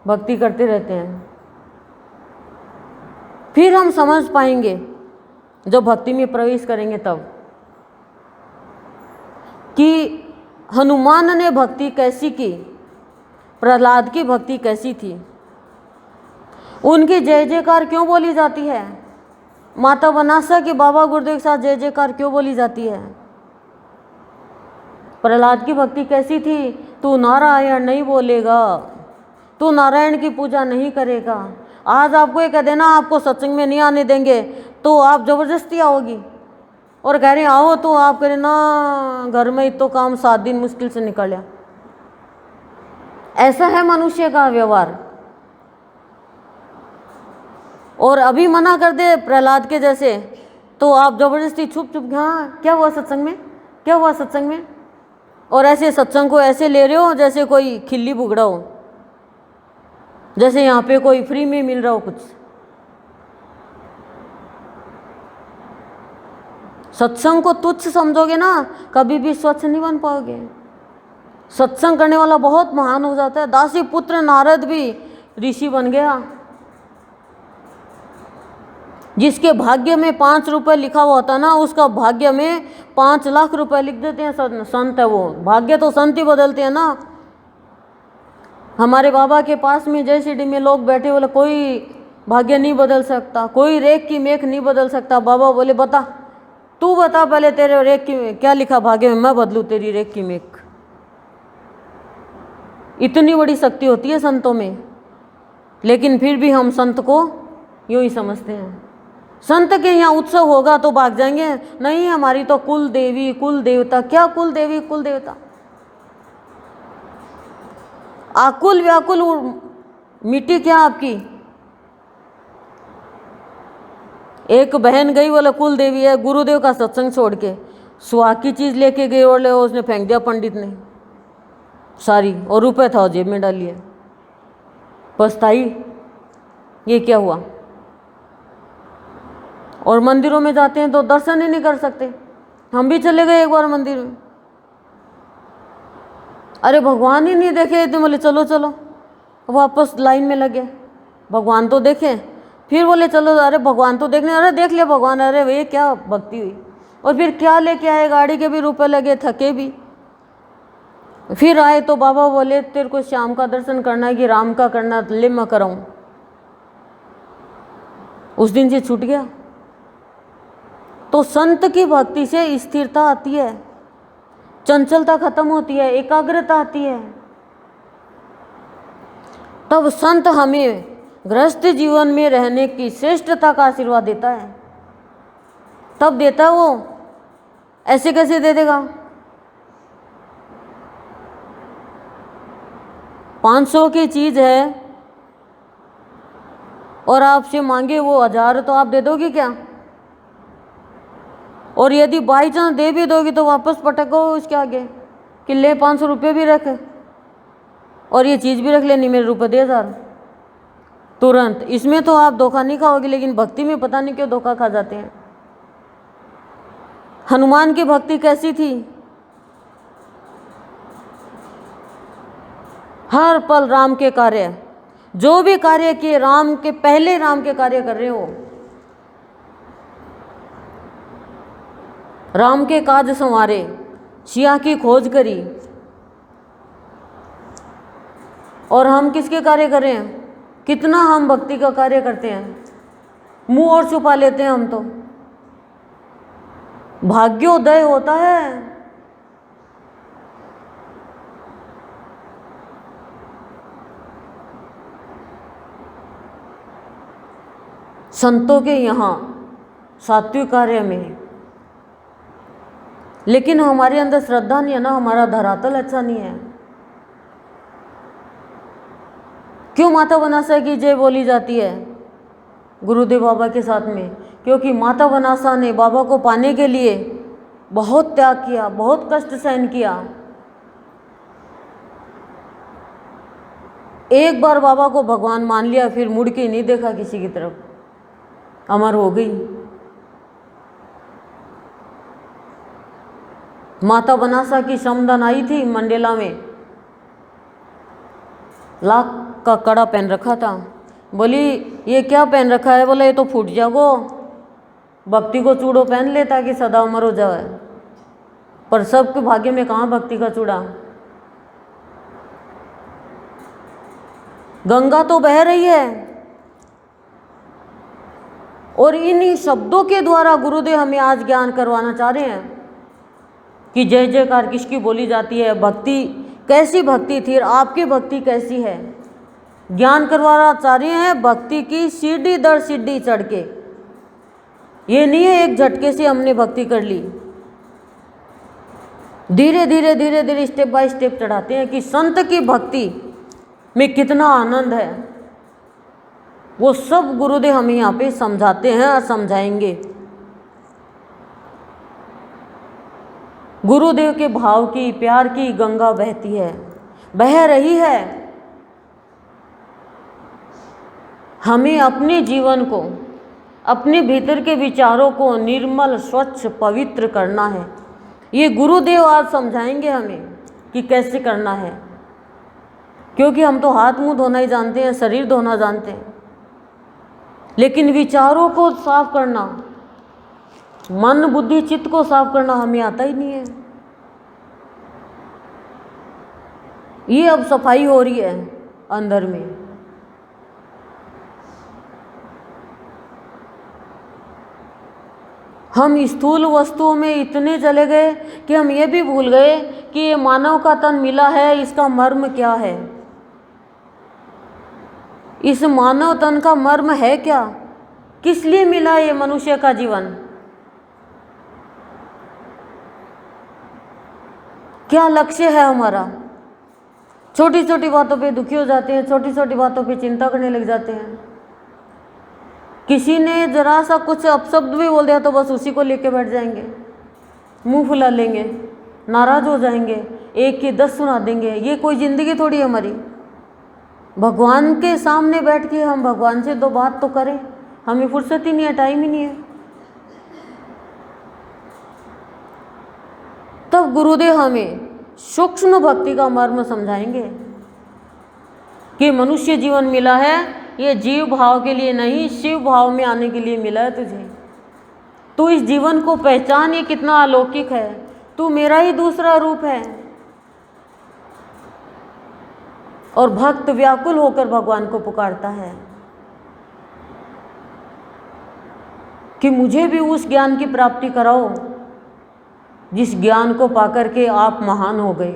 भक्ति करते रहते हैं। फिर हम समझ पाएंगे जब भक्ति में प्रवेश करेंगे तब, कि हनुमान ने भक्ति कैसी की, प्रहलाद की भक्ति कैसी थी, उनकी जय जयकार क्यों बोली जाती है, माता बनासा के बाबा गुरुदेव के साथ जय जयकार क्यों बोली जाती है। प्रहलाद की भक्ति कैसी थी? तू नारायण नहीं बोलेगा, तू नारायण की पूजा नहीं करेगा, आज आपको ये कह देना आपको सत्संग में नहीं आने देंगे, तो आप जबरदस्ती आओगी, और कह रहे आओ तो आप कह रहे ना घर में ही तो काम 7 दिन मुश्किल से निकला। ऐसा है मनुष्य का व्यवहार। और अभी मना कर दे प्रहलाद के जैसे, तो आप जबरदस्ती छुप छुप, हाँ क्या हुआ सत्संग में, क्या हुआ सत्संग में, और ऐसे सत्संग को ऐसे ले रहे हो जैसे कोई खिल्ली भुगड़ा हो, जैसे यहाँ पे कोई फ्री में मिल रहा हो कुछ। सत्संग को तुच्छ समझोगे ना, कभी भी स्वच्छ नहीं बन पाओगे। सत्संग करने वाला बहुत महान हो जाता है। दासी पुत्र नारद भी ऋषि बन गया। जिसके भाग्य में 5 रुपए लिखा हुआ होता ना, उसका भाग्य में 5 लाख रुपए लिख देते हैं संत है वो। भाग्य तो संत ही बदलते हैं ना। हमारे बाबा के पास में जय सीडी में लोग बैठे, बोले कोई भाग्य नहीं बदल सकता, कोई रेख की मेख नहीं बदल सकता। बाबा बोले बता, तू बता पहले तेरे रेख की क्या लिखा भाग्य में, मैं बदलूं तेरी रेख की मेख। इतनी बड़ी शक्ति होती है संतों में। लेकिन फिर भी हम संत को यूं ही समझते हैं, संत के यहाँ उत्सव होगा तो भाग जाएंगे, नहीं हमारी तो कुल देवी कुल देवता। क्या कुल देवी कुल देवता? आकुल व्याकुल मिट्टी क्या आपकी? एक बहन गई, बोले कुल देवी है, गुरुदेव का सत्संग छोड़ के सुहाग की चीज लेके गई और उसने फेंक दिया पंडित ने सारी, और रुपए था जेब में डाल लिया। पछताई, ये क्या हुआ। और मंदिरों में जाते हैं तो दर्शन ही नहीं कर सकते। हम भी चले गए एक बार मंदिर में, अरे भगवान ही नहीं देखे थे। बोले चलो चलो, वापस लाइन में लगे, भगवान तो देखे। फिर बोले चलो, अरे भगवान तो देखने, अरे देख लिया भगवान, अरे वे क्या भक्ति हुई। और फिर क्या लेके आए, गाड़ी के भी रुपए लगे, थके भी। फिर आए तो बाबा बोले तेरे को श्याम का दर्शन करना है कि राम का करना, ले मैं कराऊं। उस दिन से छूट गया। तो संत की भक्ति से स्थिरता आती है, चंचलता खत्म होती है, एकाग्रता आती है। तब संत हमें गृहस्थ जीवन में रहने की श्रेष्ठता का आशीर्वाद देता है। तब देता है वो, ऐसे कैसे दे देगा। 500 की चीज है और आपसे मांगे वो 1000, तो आप दे दोगे क्या? और यदि बाई चांस दे भी दोगी तो वापस पटको उसके आगे कि ले 500 रुपये भी रख, और ये चीज़ भी रख लेनी, मेरे रुपये दे 1000। तुरंत। इसमें तो आप धोखा नहीं खाओगे, लेकिन भक्ति में पता नहीं क्यों धोखा खा जाते हैं। हनुमान की भक्ति कैसी थी? हर पल राम के कार्य, जो भी कार्य किए राम के, पहले राम के कार्य कर रहे हो। राम के काज संवारे, सिया की खोज करी। और हम किसके कार्य कर रहे हैं? कितना हम भक्ति का कार्य करते हैं, मुंह और छुपा लेते हैं हम तो। भाग्योदय होता है। संतों के यहाँ सात्विक कार्य में, लेकिन हमारे अंदर श्रद्धा नहीं है ना, हमारा धरातल अच्छा नहीं है। क्यों माता बनासा की जय बोली जाती है गुरुदेव बाबा के साथ में? क्योंकि माता बनासा ने बाबा को पाने के लिए बहुत त्याग किया, बहुत कष्ट सहन किया। एक बार बाबा को भगवान मान लिया, फिर मुड़ के नहीं देखा किसी की तरफ, अमर हो गई। माता बनासा की श्रमदान आई थी मंडेला में, लाख का कड़ा पहन रखा था। बोली ये क्या पहन रखा है? बोला ये तो फूट जाओ, भक्ति को चूड़ो पहन ले ताकि सदा अमर हो जाए। पर सबके भाग्य में कहाँ भक्ति का चूड़ा? गंगा तो बह रही है, और इन्हीं शब्दों के द्वारा गुरुदेव हमें आज ज्ञान करवाना चाह रहे हैं कि जय जयकार किसकी बोली जाती है, भक्ति कैसी भक्ति थी और आपकी भक्ति कैसी है। ज्ञान करवाना चाह रहे हैं भक्ति की सीढ़ी दर सीढ़ी चढ़ के। ये नहीं है एक झटके से हमने भक्ति कर ली, धीरे धीरे धीरे धीरे स्टेप बाय स्टेप चढ़ाते हैं कि संत की भक्ति में कितना आनंद है। वो सब गुरुदेव हमें यहाँ पे समझाते हैं और समझाएंगे। गुरुदेव के भाव की, प्यार की गंगा बहती है, बह रही है। हमें अपने जीवन को, अपने भीतर के विचारों को निर्मल, स्वच्छ, पवित्र करना है। ये गुरुदेव आज समझाएंगे हमें कि कैसे करना है, क्योंकि हम तो हाथ मुंह धोना ही जानते हैं, शरीर धोना जानते हैं, लेकिन विचारों को साफ करना, मन बुद्धि चित्त को साफ करना हमें आता ही नहीं है। ये अब सफाई हो रही है अंदर में। हम स्थूल वस्तुओं में इतने चले गए कि हम ये भी भूल गए कि ये मानव का तन मिला है, इसका मर्म क्या है। इस मानव तन का मर्म है क्या? किस लिए मिला ये मनुष्य का जीवन? क्या लक्ष्य है हमारा? छोटी छोटी बातों पे दुखी हो जाते हैं, छोटी छोटी बातों पे चिंता करने लग जाते हैं। किसी ने जरा सा कुछ अपशब्द भी बोल दिया तो बस उसी को लेके बैठ जाएंगे, मुंह फुला लेंगे, नाराज हो जाएंगे, एक की 10 सुना देंगे। ये कोई ज़िंदगी थोड़ी है हमारी। भगवान के सामने बैठ के हम भगवान से 2 बात तो करें, हमें फुर्सत ही नहीं है, टाइम ही नहीं है। तब गुरुदेव हमें सूक्ष्म भक्ति का मर्म समझाएंगे कि मनुष्य जीवन मिला है ये जीव भाव के लिए नहीं, शिव भाव में आने के लिए मिला है तुझे। तू इस जीवन को पहचान, ये कितना अलौकिक है, तू मेरा ही दूसरा रूप है। और भक्त व्याकुल होकर भगवान को पुकारता है कि मुझे भी उस ज्ञान की प्राप्ति कराओ जिस ज्ञान को पाकर के आप महान हो गए।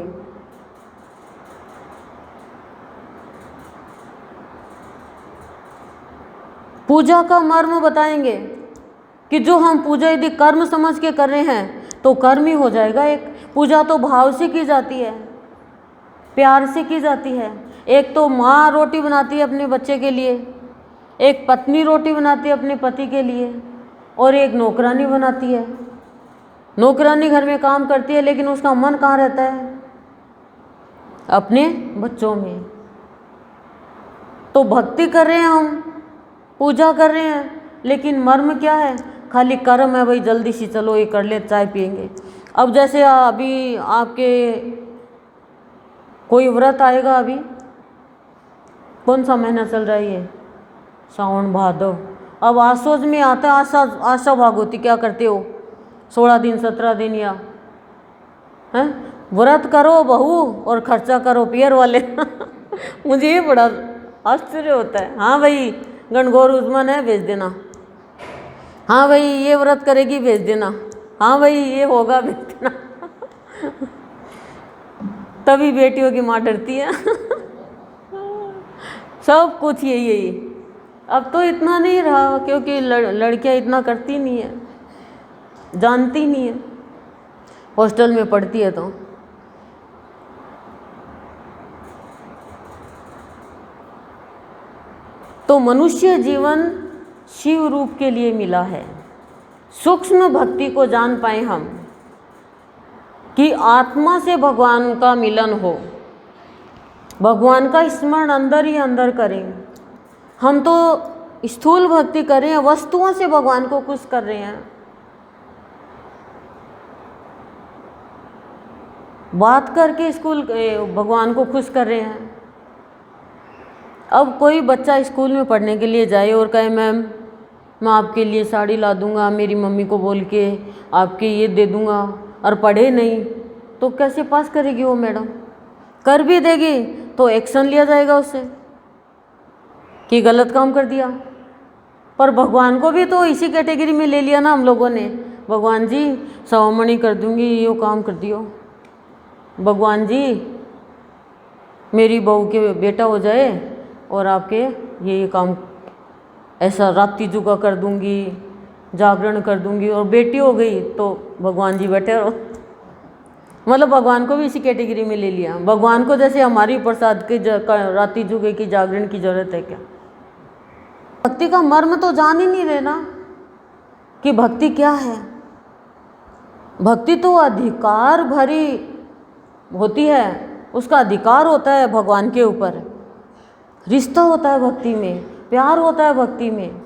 पूजा का मर्म बताएंगे कि जो हम पूजा यदि कर्म समझ के कर रहे हैं तो कर्म ही हो जाएगा। एक पूजा तो भाव से की जाती है, प्यार से की जाती है। एक तो माँ रोटी बनाती है अपने बच्चे के लिए, एक पत्नी रोटी बनाती है अपने पति के लिए, और एक नौकरानी बनाती है। नौकरानी घर में काम करती है लेकिन उसका मन कहाँ रहता है? अपने बच्चों में। तो भक्ति कर रहे हैं हम, पूजा कर रहे हैं, लेकिन मर्म क्या है? खाली कर्म है भाई, जल्दी से चलो ये कर ले, चाय पियेंगे। अब जैसे अभी आपके कोई व्रत आएगा, अभी कौन सा महीना चल रहा है ये? सावन भादव। अब आसोज में आता है आशा भागवती, क्या करते हो? 16 दिन 17 दिन या हैं व्रत करो बहू और खर्चा करो पियर वाले। मुझे ये बड़ा आश्चर्य होता है। हाँ भाई गणगौर उस्मान है, भेज देना। हाँ भाई ये व्रत करेगी, भेज देना। हाँ भाई ये होगा, भेज देना। तभी बेटियों की माँ डरती है। सब कुछ यही। अब तो इतना नहीं रहा, क्योंकि लड़कियां इतना करती नहीं है, जानती नहीं है, हॉस्टल में पढ़ती है। तो मनुष्य जीवन शिव रूप के लिए मिला है। सूक्ष्म भक्ति को जान पाए हम कि आत्मा से भगवान का मिलन हो, भगवान का स्मरण अंदर ही अंदर करें। हम तो स्थूल भक्ति कर रहे हैं, वस्तुओं से भगवान को खुश कर रहे हैं, बात करके भगवान को खुश कर रहे हैं। अब कोई बच्चा स्कूल में पढ़ने के लिए जाए और कहे मैम मैं आपके लिए साड़ी ला दूंगा, मेरी मम्मी को बोल के आपके ये दे दूंगा, और पढ़े नहीं तो कैसे पास करेगी वो मैडम? कर भी देगी तो एक्शन लिया जाएगा उससे कि गलत काम कर दिया। पर भगवान को भी तो इसी कैटेगरी में ले लिया ना हम लोगों ने। भगवान जी सवामणि कर दूंगी, ये काम कर दियो। भगवान जी मेरी बहू के बेटा हो जाए और आपके ये काम, ऐसा रात्रि जुगा कर दूंगी, जागरण कर दूंगी, और बेटी हो गई तो भगवान जी बैठे रहो। मतलब भगवान को भी इसी कैटेगरी में ले लिया। भगवान को जैसे हमारी प्रसाद की रात्रि जुगे की जागरण की जरूरत है क्या? भक्ति का मर्म तो जान ही नहीं रहे ना कि भक्ति क्या है। भक्ति तो अधिकार भरी होती है, उसका अधिकार होता है भगवान के ऊपर, रिश्ता होता है भक्ति में, प्यार होता है भक्ति में।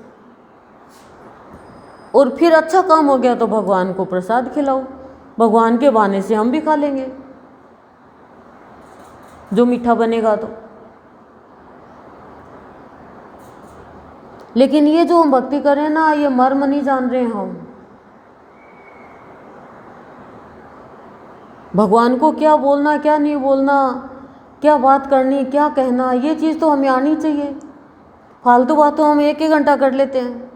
और फिर अच्छा काम हो गया तो भगवान को प्रसाद खिलाओ, भगवान के बहाने से हम भी खा लेंगे जो मीठा बनेगा तो। लेकिन ये जो हम भक्ति करें ना, ये मर्म नहीं जान रहे हम। भगवान को क्या बोलना, क्या नहीं बोलना, क्या बात करनी, क्या कहना, ये चीज़ तो हमें आनी चाहिए। फालतू बातों हम 1-1 घंटा कर लेते हैं,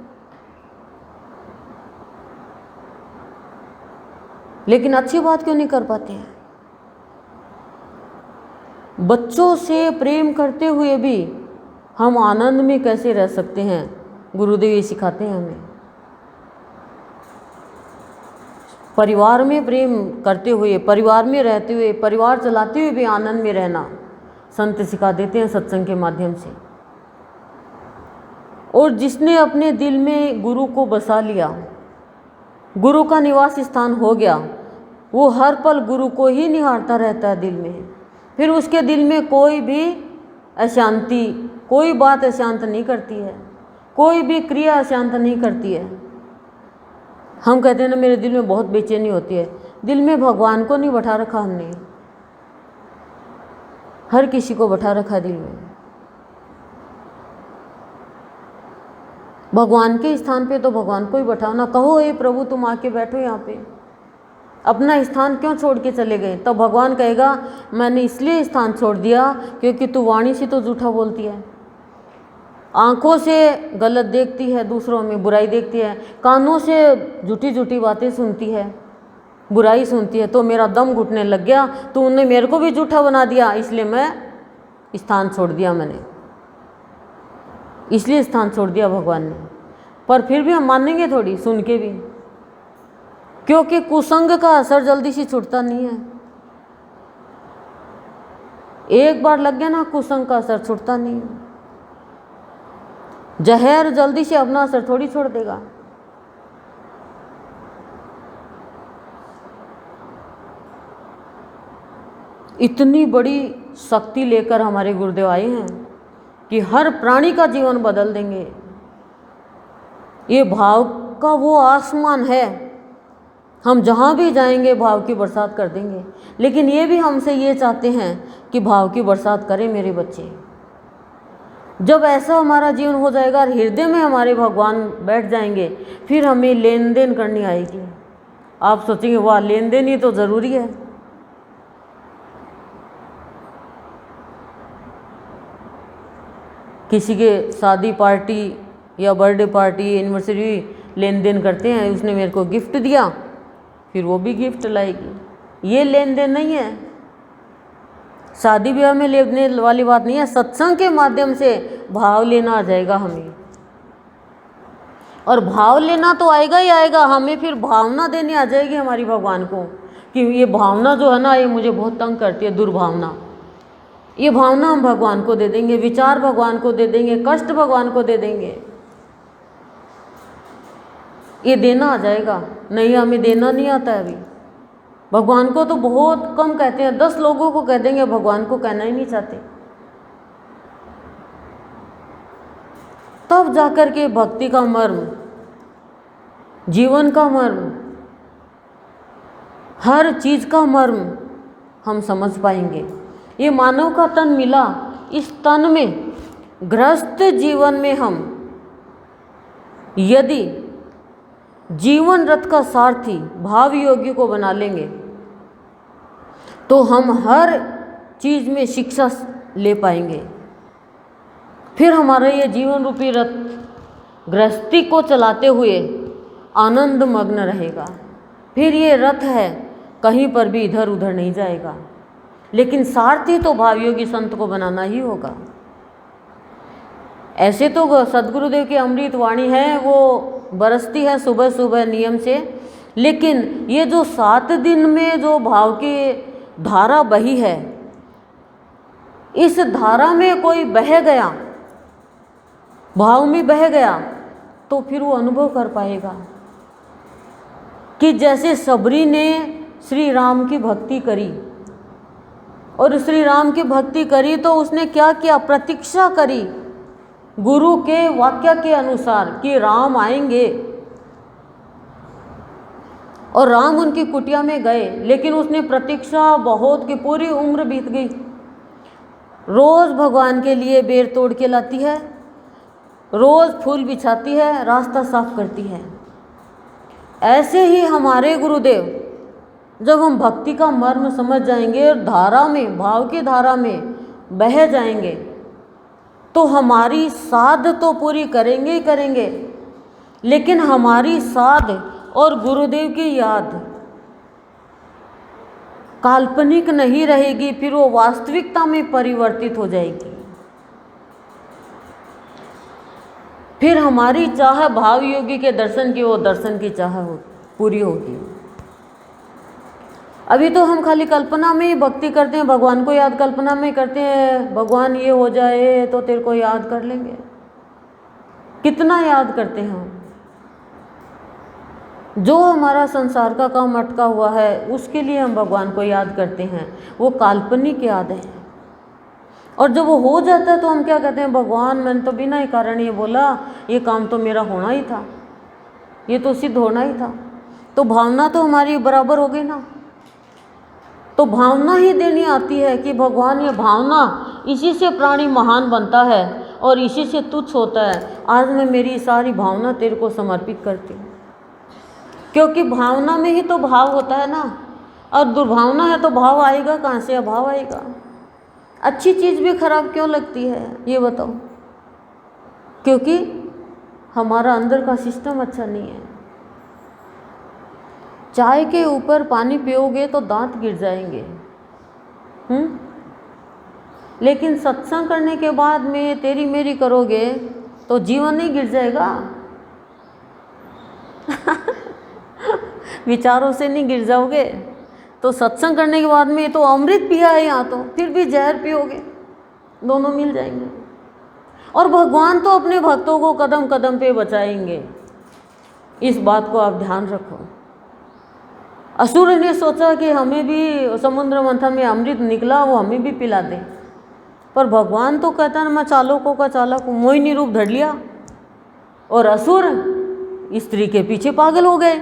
लेकिन अच्छी बात क्यों नहीं कर पाते हैं? बच्चों से प्रेम करते हुए भी हम आनंद में कैसे रह सकते हैं, गुरुदेव ये सिखाते हैं हमें। परिवार में प्रेम करते हुए, परिवार में रहते हुए, परिवार चलाते हुए भी आनंद में रहना संत सिखा देते हैं सत्संग के माध्यम से। और जिसने अपने दिल में गुरु को बसा लिया, गुरु का निवास स्थान हो गया, वो हर पल गुरु को ही निहारता रहता है दिल में। फिर उसके दिल में कोई भी अशांति, कोई बात अशांत नहीं करती है, कोई भी क्रिया अशांत नहीं करती है। हम कहते हैं ना मेरे दिल में बहुत बेचैनी होती है, दिल में भगवान को नहीं बैठा रखा हमने, हर किसी को बैठा रखा दिल में। भगवान के स्थान पे तो भगवान को ही बैठाओ ना। कहो हे प्रभु तुम आके बैठो यहाँ पे, अपना स्थान क्यों छोड़ के चले गए? तो भगवान कहेगा मैंने इसलिए स्थान छोड़ दिया क्योंकि तू वाणी से तो झूठा बोलती है, आंखों से गलत देखती है, दूसरों में बुराई देखती है, कानों से झूठी झूठी बातें सुनती है, बुराई सुनती है। तो मेरा दम घुटने लग गया, तो उन्होंने मेरे को भी झूठा बना दिया, इसलिए मैं स्थान छोड़ दिया, मैंने इसलिए स्थान छोड़ दिया भगवान ने। पर फिर भी हम मानेंगे थोड़ी, सुन के भी, क्योंकि कुसंग का असर जल्दी से छूटता नहीं है। एक बार लग गया ना कुसंग का असर छूटता नहीं है। जहर जल्दी से अपना असर थोड़ी छोड़ देगा। इतनी बड़ी शक्ति लेकर हमारे गुरुदेव आए हैं कि हर प्राणी का जीवन बदल देंगे। ये भाव का वो आसमान है, हम जहाँ भी जाएंगे भाव की बरसात कर देंगे। लेकिन ये भी हमसे ये चाहते हैं कि भाव की बरसात करें मेरे बच्चे। जब ऐसा हमारा जीवन हो जाएगा और हृदय में हमारे भगवान बैठ जाएंगे, फिर हमें लेन देन करनी आएगी। आप सोचेंगे वाह, लेन देन ही तो ज़रूरी है। किसी के शादी पार्टी या बर्थडे पार्टी, एनिवर्सरी लेन देन करते हैं, उसने मेरे को गिफ्ट दिया, फिर वो भी गिफ्ट लाएगी। ये लेन देन नहीं है, शादी ब्याह में लेने वाली बात नहीं है। सत्संग के माध्यम से भाव लेना आ जाएगा हमें, और भाव लेना तो आएगा ही आएगा, हमें फिर भावना देनी आ जाएगी हमारी भगवान को कि ये भावना जो है ना, ये मुझे बहुत तंग करती है, दुर्भावना। ये भावना हम भगवान को दे देंगे, विचार भगवान को दे देंगे, कष्ट भगवान को दे देंगे। ये देना आ जाएगा। नहीं, हमें देना नहीं आता है अभी। भगवान को तो बहुत कम कहते हैं, 10 लोगों को कह देंगे, भगवान को कहना ही नहीं चाहते। तब जाकर के भक्ति का मर्म, जीवन का मर्म, हर चीज का मर्म हम समझ पाएंगे। ये मानव का तन मिला, इस तन में गृहस्थ जीवन में हम यदि जीवन रथ का सारथी भाव योगी को बना लेंगे तो हम हर चीज में शिक्षा ले पाएंगे। फिर हमारा ये जीवन रूपी रथ गृहस्थी को चलाते हुए आनंद मग्न रहेगा। फिर ये रथ है, कहीं पर भी इधर उधर नहीं जाएगा। लेकिन सारथी तो भावयोगी संत को बनाना ही होगा। ऐसे तो सदगुरुदेव की अमृत वाणी है, वो बरसती है सुबह सुबह नियम से। लेकिन ये जो 7 दिन में जो भाव की धारा बही है, इस धारा में कोई बह गया, भाव में बह गया, तो फिर वो अनुभव कर पाएगा कि जैसे सबरी ने श्री राम की भक्ति करी, और श्री राम की भक्ति करी तो उसने क्या किया, प्रतीक्षा करी गुरु के वाक्य के अनुसार कि राम आएंगे, और राम उनकी कुटिया में गए। लेकिन उसने प्रतीक्षा बहुत की पूरी उम्र बीत गई। रोज भगवान के लिए बेर तोड़ के लाती है, रोज फूल बिछाती है, रास्ता साफ करती है। ऐसे ही हमारे गुरुदेव, जब हम भक्ति का मर्म समझ जाएंगे और धारा में, भाव की धारा में बह जाएंगे, तो हमारी साध तो पूरी करेंगे ही करेंगे, लेकिन हमारी साध और गुरुदेव की याद काल्पनिक नहीं रहेगी, फिर वो वास्तविकता में परिवर्तित हो जाएगी। फिर हमारी चाह भाव योगी के दर्शन की, वो दर्शन की चाह पूरी होगी। अभी तो हम खाली कल्पना में ही भक्ति करते हैं, भगवान को याद कल्पना में करते हैं, भगवान ये हो जाए तो तेरे को याद कर लेंगे। कितना याद करते हैं हम? जो हमारा संसार का काम अटका हुआ है, उसके लिए हम भगवान को याद करते हैं, वो काल्पनिक याद है। और जब वो हो जाता है तो हम क्या कहते हैं, भगवान मैंने तो बिना ही कारण ये बोला, ये काम तो मेरा होना ही था, ये तो सिद्ध होना ही था। तो भावना तो हमारी बराबर हो गई ना। तो भावना ही देनी आती है कि भगवान, ये भावना, इसी से प्राणी महान बनता है और इसी से तुच्छ होता है। आज मैं मेरी सारी भावना तेरे को समर्पित करती हूँ, क्योंकि भावना में ही तो भाव होता है ना। और दुर्भावना है तो भाव आएगा कहाँ से? अभाव आएगा। अच्छी चीज़ भी खराब क्यों लगती है ये बताओ? क्योंकि हमारा अंदर का सिस्टम अच्छा नहीं है। चाय के ऊपर पानी पियोगे तो दांत गिर जाएंगे, लेकिन सत्संग करने के बाद में तेरी मेरी करोगे तो जीवन नहीं गिर जाएगा। विचारों से नहीं गिर जाओगे। तो सत्संग करने के बाद में तो अमृत पिया है यहाँ, तो फिर भी जहर पियोगे, दोनों मिल जाएंगे। और भगवान तो अपने भक्तों को कदम कदम पे बचाएंगे, इस बात को आप ध्यान रखो। असुर ने सोचा कि हमें भी समुद्र मंथन में अमृत निकला, वो हमें भी पिला दे, पर भगवान तो कहता है मैं चालकों का चालक हूँ, मोहिनी रूप धर लिया और असुर स्त्री के पीछे पागल हो गए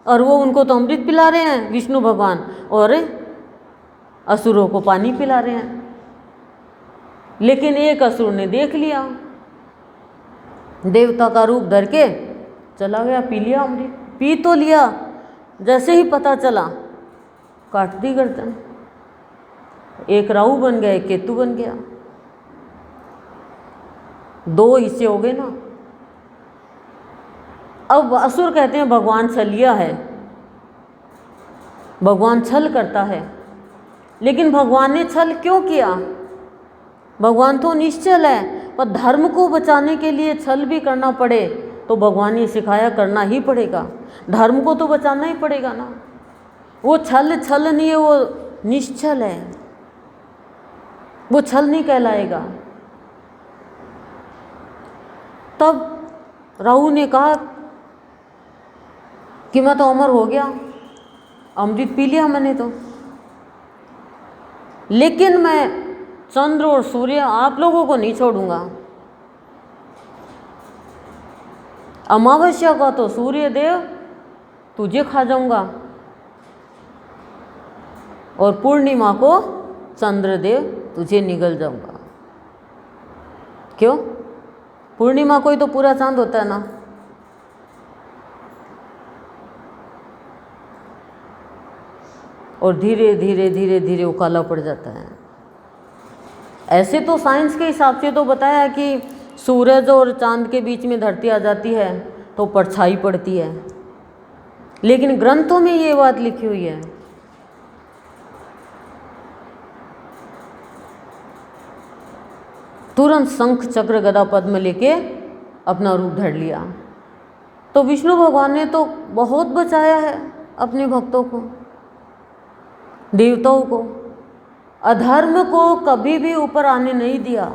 और वो उनको तो अमृत पिला रहे हैं विष्णु भगवान और असुरों को पानी पिला रहे हैं। लेकिन एक असुर ने देख लिया, देवता का रूप धर के चला गया, पी लिया अमृत, पी तो लिया, जैसे ही पता चला काट दी गर्दन। एक राहु बन गया, एक केतु बन गया, दो हिस्से हो गए ना। अब असुर कहते हैं भगवान छलिया है, भगवान छल करता है। लेकिन भगवान ने छल क्यों किया? भगवान तो निश्चल है, पर धर्म को बचाने के लिए छल भी करना पड़े तो भगवान ने सिखाया करना ही पड़ेगा। धर्म को तो बचाना ही पड़ेगा ना। वो छल नहीं है, वो निश्चल है, वो छल नहीं कहलाएगा। तब राहु ने कहा कि मैं तो अमर हो गया, अमृत पी लिया मैंने तो, लेकिन मैं चंद्र और सूर्य आप लोगों को नहीं छोड़ूंगा। अमावस्या का तो सूर्य देव तुझे खा जाऊंगा और पूर्णिमा को चंद्रदेव तुझे निगल जाऊंगा। क्यों? पूर्णिमा को ही तो पूरा चांद होता है ना। और धीरे धीरे धीरे धीरे वो काला पड़ जाता है। ऐसे तो साइंस के हिसाब से तो बताया कि सूरज और चांद के बीच में धरती आ जाती है तो परछाई पड़ती है, लेकिन ग्रंथों में ये बात लिखी हुई है। तुरंत शंख चक्र गदा पद्म लेके अपना रूप धर लिया। तो विष्णु भगवान ने तो बहुत बचाया है अपने भक्तों को, देवताओं को। अधर्म को कभी भी ऊपर आने नहीं दिया।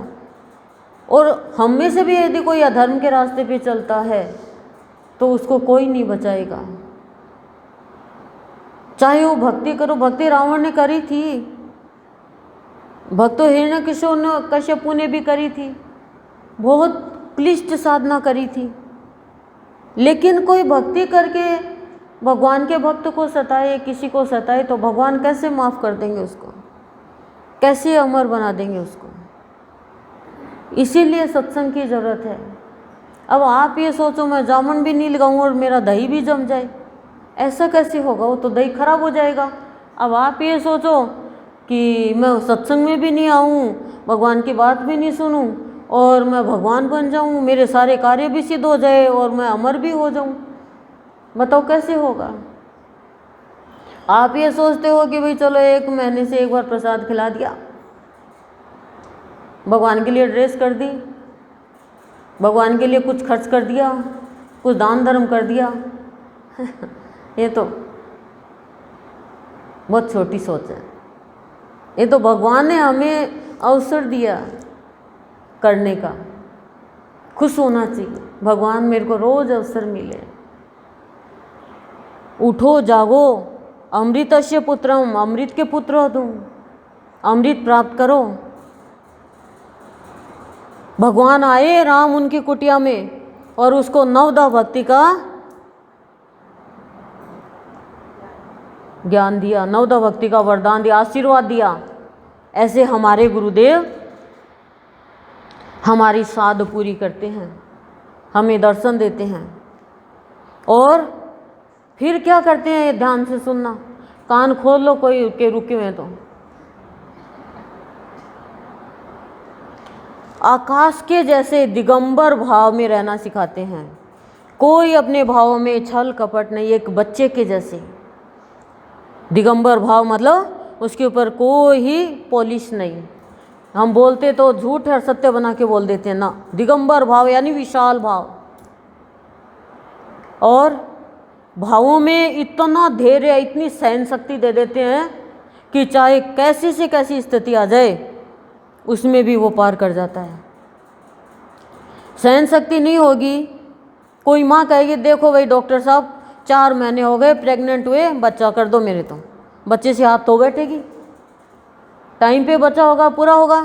और हम में से भी यदि कोई अधर्म के रास्ते पे चलता है तो उसको कोई नहीं बचाएगा, चाहे वो भक्ति करो। भक्ति रावण ने करी थी, भक्तो हिरण्यकश्यपु ने भी करी थी, बहुत क्लिष्ट साधना करी थी। लेकिन कोई भक्ति करके भगवान के भक्त को सताए, किसी को सताए, तो भगवान कैसे माफ़ कर देंगे उसको, कैसे अमर बना देंगे उसको। इसीलिए सत्संग की ज़रूरत है। अब आप ये सोचो मैं जामुन भी नहीं लगाऊं और मेरा दही भी जम जाए, ऐसा कैसे होगा? वो तो दही खराब हो जाएगा। अब आप ये सोचो कि मैं सत्संग में भी नहीं आऊं, भगवान की बात भी नहीं सुनूं और मैं भगवान बन जाऊं, मेरे सारे कार्य भी सिद्ध हो जाए और मैं अमर भी हो जाऊं, बताओ कैसे होगा? आप ये सोचते हो कि भाई चलो 1 महीने से एक बार प्रसाद खिला दिया, भगवान के लिए ड्रेस कर दी, भगवान के लिए कुछ खर्च कर दिया, कुछ दान धर्म कर दिया ये तो बहुत छोटी सोच है। ये तो भगवान ने हमें अवसर दिया करने का, खुश होना चाहिए। भगवान मेरे को रोज अवसर मिले, उठो जागो, अमृतस्य पुत्रम, अमृत के पुत्र हो तुम, अमृत प्राप्त करो। भगवान आए राम उनकी कुटिया में और उसको नवदा भक्ति का ज्ञान दिया, नवदा भक्ति का वरदान दिया, आशीर्वाद दिया। ऐसे हमारे गुरुदेव हमारी साध पूरी करते हैं, हमें दर्शन देते हैं। और फिर क्या करते हैं? ये ध्यान से सुनना, कान खोल लो कोई के रुके हुए तो। आकाश के जैसे दिगंबर भाव में रहना सिखाते हैं। कोई अपने भावों में छल कपट नहीं, एक बच्चे के जैसे। दिगंबर भाव मतलब उसके ऊपर कोई ही पॉलिश नहीं। हम बोलते तो झूठ और सत्य बना के बोल देते हैं ना। दिगंबर भाव यानी विशाल भाव। और भावों में इतना धैर्य, इतनी सहन शक्ति दे देते हैं कि चाहे कैसी से कैसी स्थिति आ जाए उसमें भी वो पार कर जाता है। सहन शक्ति नहीं होगी, कोई माँ कहेगी देखो भाई डॉक्टर साहब 4 महीने हो गए प्रेग्नेंट हुए, बच्चा कर दो मेरे, तो बच्चे से हाथ तो बैठेगी। टाइम पे बच्चा होगा, पूरा होगा,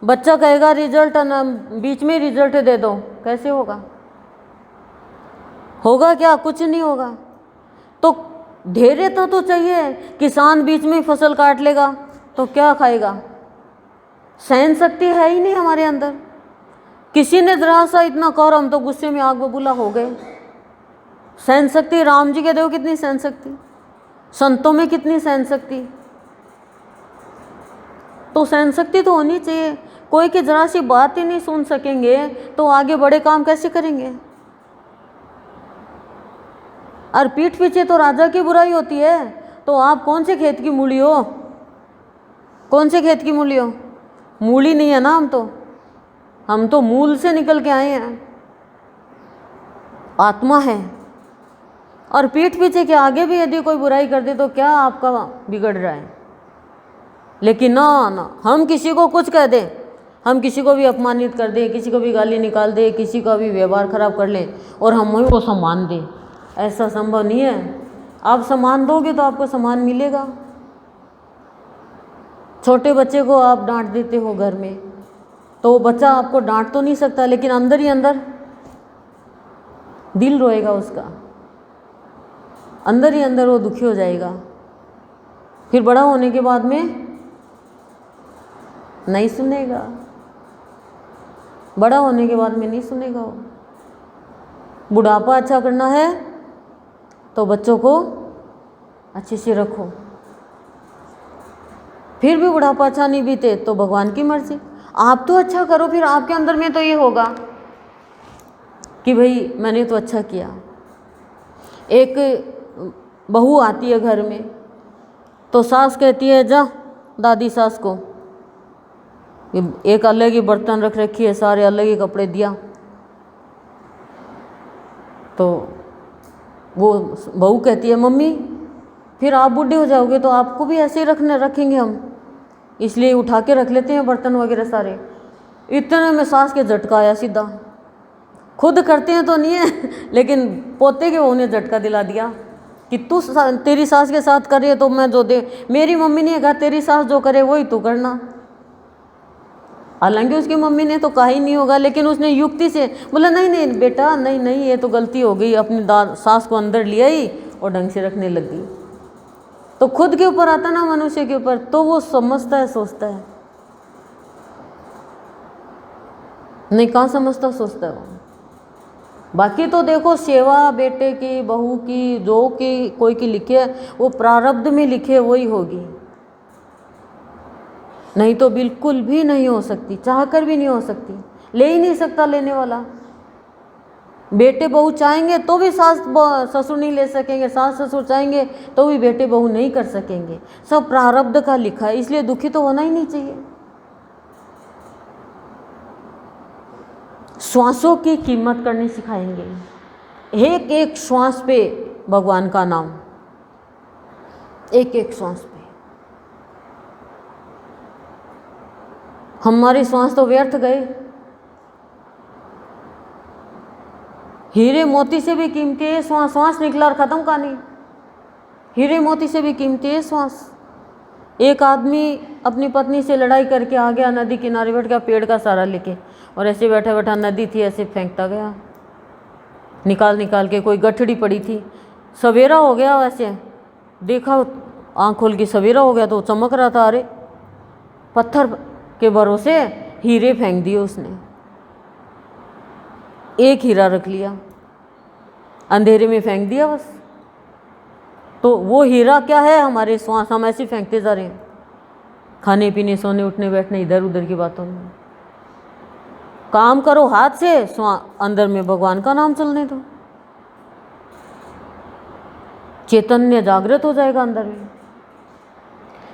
बच्चा कहेगा रिजल्ट ना, बीच में रिजल्ट दे दो, कैसे होगा? होगा क्या? कुछ नहीं होगा। तो धैर्य तो चाहिए। किसान बीच में फसल काट लेगा तो क्या खाएगा? सहन शक्ति है ही नहीं हमारे अंदर। किसी ने जरा सा इतना कहो, हम तो गुस्से में आग बबूला हो गए। सहन शक्ति राम जी के देखो कितनी सहन शक्ति, संतों में कितनी सहन शक्ति। तो सहन शक्ति तो होनी चाहिए। कोई की जरा सी बात ही नहीं सुन सकेंगे तो आगे बड़े काम कैसे करेंगे? और पीठ पीछे तो राजा की बुराई होती है। तो आप कौन से खेत की मूली हो? कौन से खेत की मूली हो? मूली नहीं है ना हम तो मूल से निकल के आए हैं, आत्मा है। और पीठ पीछे के आगे भी यदि कोई बुराई कर दे तो क्या आपका बिगड़ रहा है? लेकिन ना, हम किसी को कुछ कह दें, हम किसी को भी अपमानित कर दें, किसी को भी गाली निकाल दें, किसी का भी व्यवहार खराब कर लें और हम वही को सम्मान दें, ऐसा संभव नहीं है। आप सम्मान दोगे तो आपको सम्मान मिलेगा। छोटे बच्चे को आप डांट देते हो घर में तो वो बच्चा आपको डांट तो नहीं सकता, लेकिन अंदर ही अंदर दिल रोएगा उसका, अंदर ही अंदर वो दुखी हो जाएगा। फिर बड़ा होने के बाद में नहीं सुनेगा, बड़ा होने के बाद में नहीं सुनेगा वो। बुढ़ापा अच्छा करना है तो बच्चों को अच्छे से रखो। फिर भी बुढ़ापा अच्छा नहीं बीते तो भगवान की मर्जी। आप तो अच्छा करो, फिर आपके अंदर में तो ये होगा कि भाई मैंने तो अच्छा किया। एक बहू आती है घर में तो सास कहती है, जा दादी सास को, एक अलग ही बर्तन रख रखी है, सारे अलग ही कपड़े दिया। तो वो बहू कहती है, मम्मी फिर आप बूढ़े हो जाओगे तो आपको भी ऐसे ही रखेंगे हम, इसलिए उठा के रख लेते हैं बर्तन वगैरह सारे। इतने में सास के झटका आया सीधा। खुद करते हैं तो नहीं है लेकिन पोते के बहू ने झटका दिला दिया कि तू तेरी सास के साथ करे तो मैं जो दे। मेरी मम्मी ने कहा तेरी सास जो करे वही तू करना। हालांकि उसकी मम्मी ने तो कहा ही नहीं होगा, लेकिन उसने युक्ति से बोला, नहीं नहीं बेटा, नहीं नहीं ये तो गलती हो गई, अपनी सास को अंदर लिया ही और ढंग से रखने लग गई। तो खुद के ऊपर आता ना मनुष्य के ऊपर, तो वो समझता है, सोचता है। नहीं, कहाँ समझता सोचता है वो। बाकी तो देखो, सेवा बेटे की, बहू की, जो की कोई की लिखे है वो प्रारब्ध में लिखे वही होगी, नहीं तो बिल्कुल भी नहीं हो सकती, चाहकर भी नहीं हो सकती। ले ही नहीं सकता लेने वाला। बेटे बहू चाहेंगे तो भी सास ससुर नहीं ले सकेंगे, सास ससुर चाहेंगे तो भी बेटे बहू नहीं कर सकेंगे। सब प्रारब्ध का लिखा है, इसलिए दुखी तो होना ही नहीं चाहिए। श्वासों की कीमत करनी सिखाएंगे, एक एक श्वास पे भगवान का नाम, एक एक श्वास पे। हमारे श्वास तो व्यर्थ गए। हीरे मोती से भी कीमती है श्वास, श्वास निकला और ख़त्म कहानी। हीरे मोती से भी कीमती है श्वास। एक आदमी अपनी पत्नी से लड़ाई करके आ गया, नदी किनारे बैठ गया पेड़ का सहारा लेके, और ऐसे बैठा बैठा नदी थी ऐसे फेंकता गया, निकाल निकाल के। कोई गठड़ी पड़ी थी, सवेरा हो गया, वैसे देखा आँख खोल के सवेरा हो गया तो चमक रहा था। अरे पत्थर के भरोसे हीरे फेंक दिए उसने, एक हीरा रख लिया, अंधेरे में फेंक दिया बस। तो वो हीरा क्या है? हमारे श्वास। हम ऐसे फेंकते जा रहे हैं, खाने पीने, सोने, उठने, बैठने, इधर उधर की बातों में। काम करो हाथ से, अंदर में भगवान का नाम चलने दो, चैतन्य जागृत हो जाएगा अंदर में।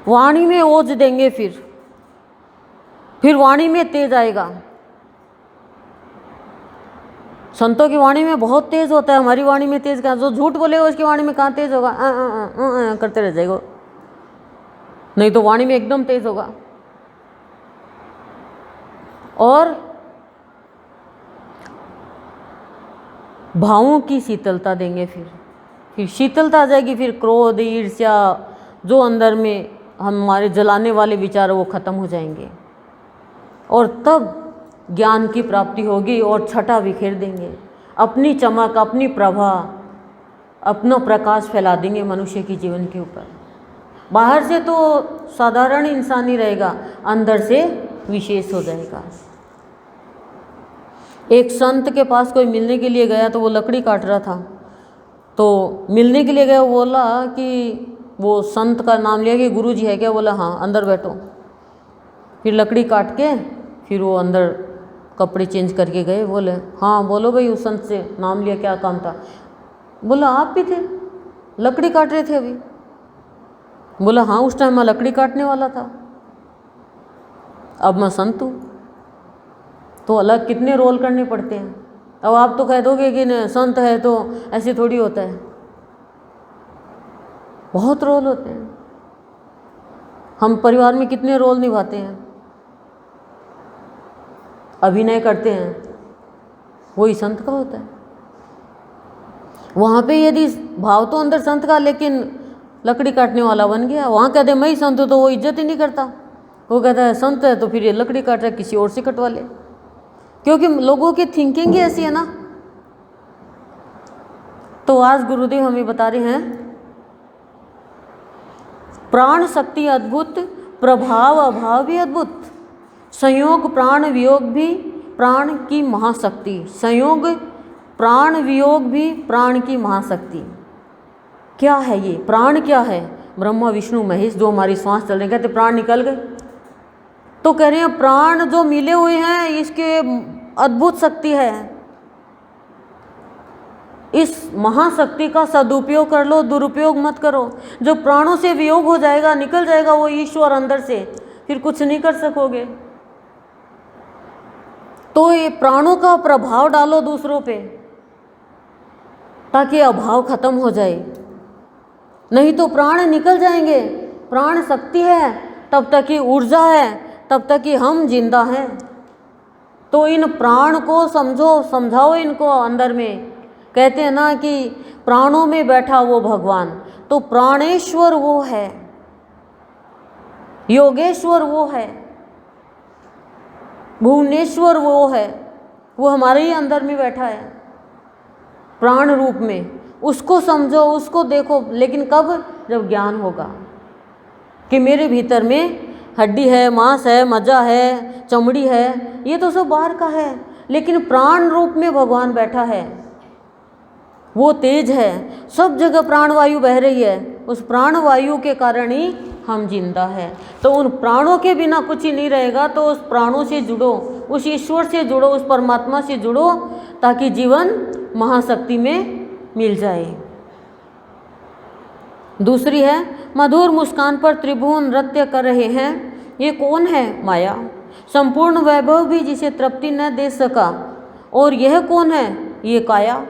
वाणी में ओज देंगे, फिर वाणी में तेज आएगा। संतों की वाणी में बहुत तेज होता है, हमारी वाणी में तेज कहाँ? जो झूठ बोलेगा उसकी वाणी में कहाँ तेज होगा? करते रह जाएगा, नहीं तो वाणी में एकदम तेज होगा। और भावों की शीतलता देंगे, फिर शीतलता आ जाएगी। फिर क्रोध, ईर्ष्या, जो अंदर में हमारे जलाने वाले विचार वो खत्म हो जाएंगे। और तब ज्ञान की प्राप्ति होगी और छटा बिखेर देंगे, अपनी चमक, अपनी प्रभा, अपना प्रकाश फैला देंगे मनुष्य के जीवन के ऊपर। बाहर से तो साधारण इंसान ही रहेगा, अंदर से विशेष हो जाएगा। एक संत के पास कोई मिलने के लिए गया तो वो लकड़ी काट रहा था, तो मिलने के लिए गया, वो बोला कि वो संत का नाम लिया कि गुरु जी है क्या? बोला हाँ, अंदर बैठो। फिर लकड़ी काट के फिर वो अंदर कपड़े चेंज करके गए। बोले हाँ बोलो भाई, उस संत से नाम लिया, क्या काम था? बोला आप भी थे, लकड़ी काट रहे थे अभी। बोला हाँ, उस टाइम मैं लकड़ी काटने वाला था, अब मैं संत हूँ। तो अलग कितने रोल करने पड़ते हैं। अब आप तो कह दोगे कि न संत है तो ऐसे थोड़ी होता है, बहुत रोल होते हैं। हम परिवार में कितने रोल निभाते हैं, अभिनय करते हैं, वही संत का होता है। वहाँ पे यदि भाव तो अंदर संत का, लेकिन लकड़ी काटने वाला बन गया, वहाँ कहते मैं ही संत हूँ तो वो इज्जत ही नहीं करता। वो कहता है संत है तो फिर ये लकड़ी काट रहा है, किसी और से कटवा ले, क्योंकि लोगों की थिंकिंग ही ऐसी है ना। तो आज गुरुदेव हमें बता रहे हैं प्राण शक्ति अद्भुत, प्रभाव अभाव भी अद्भुत, संयोग प्राण वियोग भी प्राण की महाशक्ति। संयोग प्राण वियोग भी प्राण की महाशक्ति। क्या है ये प्राण? क्या है? ब्रह्मा विष्णु महेश, जो हमारी श्वास चल रही, कहते प्राण निकल गए, तो कह रहे हैं प्राण जो मिले हुए हैं इसके अद्भुत शक्ति है। इस महाशक्ति का सदुपयोग कर लो, दुरुपयोग मत करो। जो प्राणों से वियोग हो जाएगा, निकल जाएगा वो ईश्वर अंदर से, फिर कुछ नहीं कर सकोगे। तो ये प्राणों का प्रभाव डालो दूसरों पे, ताकि अभाव खत्म हो जाए, नहीं तो प्राण निकल जाएंगे। प्राण शक्ति है तब तक ही ऊर्जा है, तब तक ही हम जिंदा हैं। तो इन प्राण को समझो, समझाओ इनको अंदर में। कहते हैं ना कि प्राणों में बैठा वो भगवान, तो प्राणेश्वर वो है, योगेश्वर वो है, भुवनेश्वर वो है, वो हमारे ही अंदर में बैठा है प्राण रूप में। उसको समझो, उसको देखो, लेकिन कब? जब ज्ञान होगा कि मेरे भीतर में हड्डी है, मांस है, मज्जा है, चमड़ी है, ये तो सब बाहर का है, लेकिन प्राण रूप में भगवान बैठा है। वो तेज है, सब जगह प्राणवायु बह रही है, उस प्राणवायु के कारण ही हम जिंदा है। तो उन प्राणों के बिना कुछ ही नहीं रहेगा। तो उस प्राणों से जुड़ो, उस ईश्वर से जुड़ो, उस परमात्मा से जुड़ो, ताकि जीवन महाशक्ति में मिल जाए। दूसरी है मधुर मुस्कान पर त्रिभुवन नृत्य कर रहे हैं, ये कौन है? माया। संपूर्ण वैभव भी जिसे तृप्ति न दे सका, और यह कौन है? ये काया।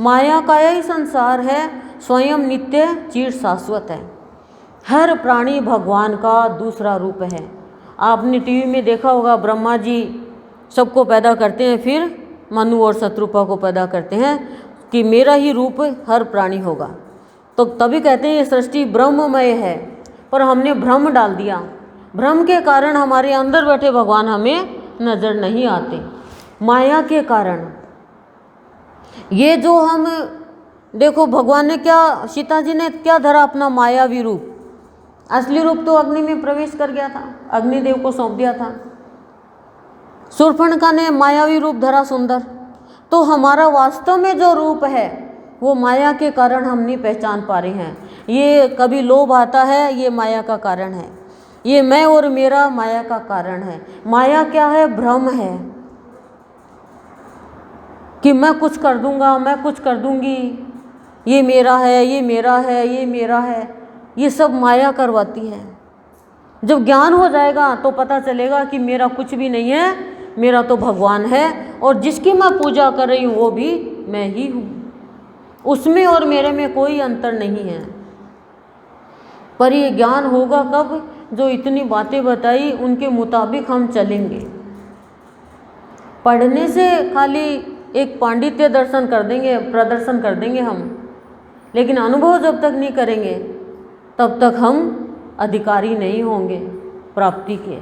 माया काया ही संसार है, स्वयं नित्य चिर शाश्वत है। हर प्राणी भगवान का दूसरा रूप है। आपने टीवी में देखा होगा, ब्रह्मा जी सबको पैदा करते हैं, फिर मनु और शत्रुपा को पैदा करते हैं कि मेरा ही रूप हर प्राणी होगा। तो तभी कहते हैं ये सृष्टि ब्रह्ममय है, पर हमने भ्रम डाल दिया। भ्रम के कारण हमारे अंदर बैठे भगवान हमें नजर नहीं आते, माया के कारण। ये जो हम देखो, भगवान ने क्या, सीता जी ने क्या धरा? अपना मायावी रूप। असली रूप तो अग्नि में प्रवेश कर गया था, अग्निदेव को सौंप दिया था। शूर्पणखा ने मायावी रूप धरा, सुंदर। तो हमारा वास्तव में जो रूप है वो माया के कारण हम नहीं पहचान पा रहे हैं। ये कभी लोभ आता है, ये माया का कारण है। ये मैं और मेरा माया का कारण है। माया क्या है? भ्रम है कि मैं कुछ कर दूंगा, मैं कुछ कर दूंगी, ये मेरा है, ये मेरा है, ये मेरा है। ये सब माया करवाती है। जब ज्ञान हो जाएगा तो पता चलेगा कि मेरा कुछ भी नहीं है, मेरा तो भगवान है, और जिसकी मैं पूजा कर रही हूँ वो भी मैं ही हूँ। उसमें और मेरे में कोई अंतर नहीं है। पर ये ज्ञान होगा कब? जो इतनी बातें बताई उनके मुताबिक हम चलेंगे। पढ़ने से खाली एक पांडित्य दर्शन कर देंगे, प्रदर्शन कर देंगे हम, लेकिन अनुभव जब तक नहीं करेंगे तब तक हम अधिकारी नहीं होंगे प्राप्ति के।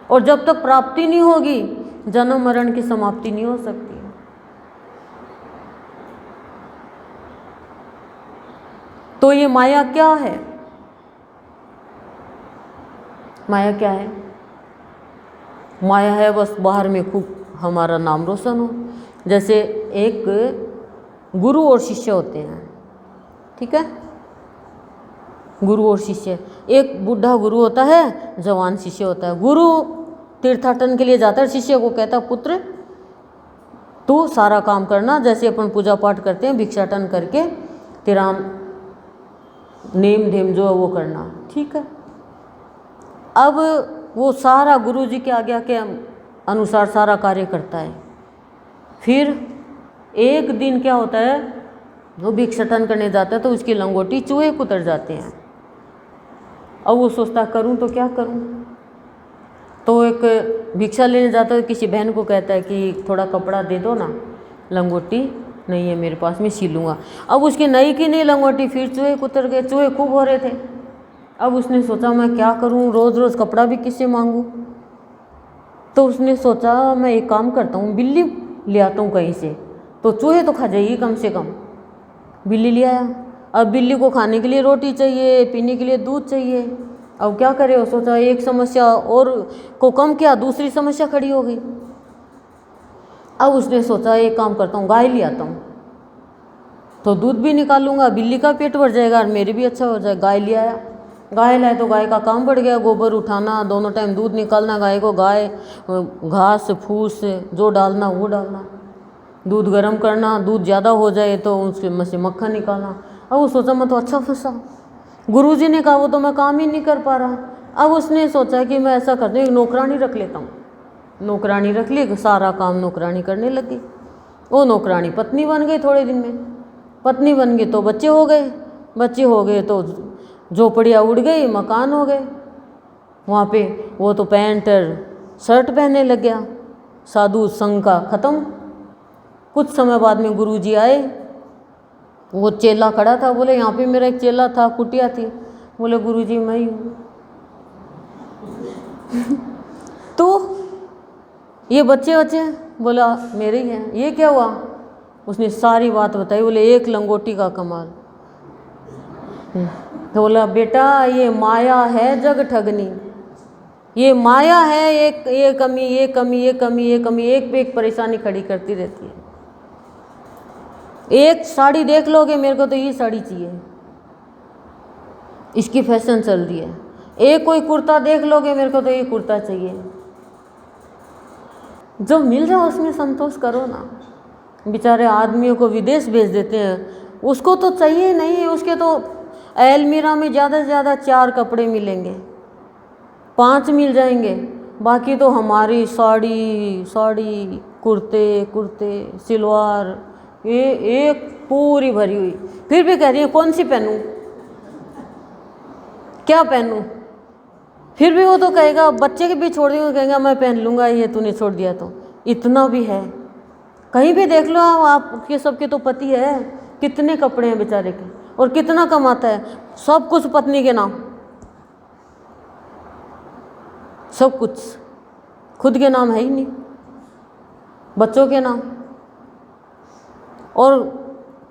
और जब तक प्राप्ति नहीं होगी जन्म मरण की समाप्ति नहीं हो सकती। तो ये माया क्या है? माया क्या है? माया है बस बाहर में खूब हमारा नाम रोशन हो। जैसे एक गुरु और शिष्य होते हैं, ठीक है, गुरु और शिष्य। एक बूढ़ा गुरु होता है, जवान शिष्य होता है। गुरु तीर्थाटन के लिए जाता है, शिष्य को कहता है पुत्र तू सारा काम करना, जैसे अपन पूजा पाठ करते हैं भिक्षाटन करके तेरा नेम धेम जो है वो करना, ठीक है। अब वो सारा गुरु जी के आज्ञा के अनुसार सारा कार्य करता है। फिर एक दिन क्या होता है, वो भिक्षाटन करने जाता है तो उसकी लंगोटी चूहे कुतर जाते हैं। अब वो सोचता करूं तो क्या करूं, तो एक भिक्षा लेने जाता है, किसी बहन को कहता है कि थोड़ा कपड़ा दे दो ना, लंगोटी नहीं है मेरे पास, मैं सिलूँगा। अब उसकी नई की नई लंगोटी, फिर चूहे कुतर गए, चूहे खूब हो रहे थे। अब उसने सोचा मैं क्या करूं, रोज़ रोज़ कपड़ा भी किससे मांगूं। तो उसने सोचा मैं एक काम करता हूँ, बिल्ली ले आता हूँ कहीं से, तो चूहे तो खा जाएगी कम से कम। बिल्ली ले आया। अब बिल्ली को खाने के लिए रोटी चाहिए, पीने के लिए दूध चाहिए। अब क्या करे, वो सोचा एक समस्या और को कम किया, दूसरी समस्या खड़ी हो गई। अब उसने सोचा एक काम करता हूँ, गाय ले आता हूँ तो दूध भी निकालूंगा, बिल्ली का पेट भर जाएगा और मेरे भी अच्छा हो जाएगा। गाय ले आया। गाय लाए तो गाय का काम बढ़ गया, गोबर उठाना, दोनों टाइम दूध निकालना गाय को, गाय घास फूस जो डालना वो डालना, दूध गर्म करना, दूध ज़्यादा हो जाए तो उसके में से मक्खन निकालना। अब वो सोचा मैं तो अच्छा फंसा, गुरुजी ने कहा वो तो मैं काम ही नहीं कर पा रहा। अब उसने सोचा कि मैं ऐसा करता हूँ, एक नौकरानी रख लेता हूँ। नौकरानी रख ली, सारा काम नौकरानी करने लगी। वो नौकरानी पत्नी बन गई, थोड़े दिन में पत्नी बन गई तो बच्चे हो गए, बच्चे हो गए तो झोपड़ियाँ उड़ गई, मकान हो गए। वहाँ पे वो तो पैंट शर्ट पहनने लग गया, साधु संग का ख़त्म। कुछ समय बाद में गुरुजी आए, वो चेला खड़ा था, बोले यहाँ पे मेरा एक चेला था, कुटिया थी। बोले गुरुजी मैं ही हूँ। तो ये बच्चे बोला मेरे ही हैं। ये क्या हुआ, उसने सारी बात बताई। बोले एक लंगोटी का कमाल। तो बोला बेटा ये माया है जग ठगनी, ये माया है, ये कमी ये कमी ये कमी ये कमी, एक पे एक परेशानी खड़ी करती रहती है। एक साड़ी देख लोगे, मेरे को तो ये साड़ी चाहिए, इसकी फैशन चल रही है। एक कोई कुर्ता देख लोगे, मेरे को तो ये कुर्ता चाहिए। जो मिल रहा है उसमें संतोष करो ना। बेचारे आदमियों को विदेश भेज देते हैं, उसको तो चाहिए नहीं, उसके तो अलमीरा में ज़्यादा से ज़्यादा 4 कपड़े मिलेंगे, 5 मिल जाएंगे, बाकी तो हमारी साड़ी कुर्ते सलवार ये एक पूरी भरी हुई। फिर भी कह रही है कौन सी पहनूं, क्या पहनूं। फिर भी वो तो कहेगा, बच्चे के भी छोड़ देंगे, कहेगा मैं पहन लूँगा, ये तूने छोड़ दिया तो। इतना भी है, कहीं भी देख लो आपके सबके तो पति है, कितने कपड़े हैं बेचारे के, और कितना कमाता है। सब कुछ पत्नी के नाम, सब कुछ खुद के नाम है ही नहीं, बच्चों के नाम। और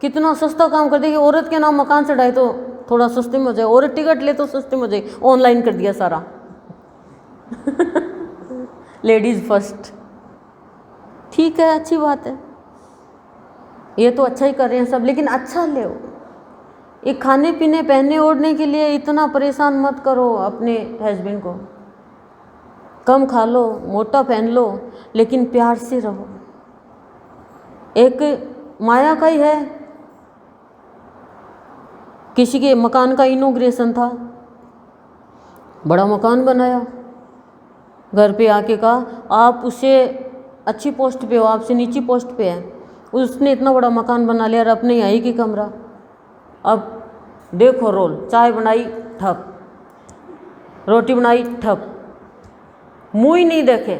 कितना सस्ता काम कर देगी, औरत के नाम मकान चढ़ाए तो थोड़ा सस्ते में हो जाए, औरत टिकट ले तो सस्ते में हो जाए, ऑनलाइन कर दिया सारा। लेडीज फर्स्ट, ठीक है अच्छी बात है, ये तो अच्छा ही कर रहे हैं सब, लेकिन अच्छा ले। ये खाने पीने पहनने ओढ़ने के लिए इतना परेशान मत करो अपने हस्बैंड को। कम खा लो, मोटा पहन लो, लेकिन प्यार से रहो। एक माया का ही है, किसी के मकान का इनॉग्रेशन था, बड़ा मकान बनाया, घर पे आके कहा आप उससे अच्छी पोस्ट पे हो, आपसे नीची पोस्ट पे है। उसने इतना बड़ा मकान बना लिया और अपने यहाँ की कमरा। अब देखो रोल, चाय बनाई ठप, रोटी बनाई ठप, मुँह ही नहीं देखे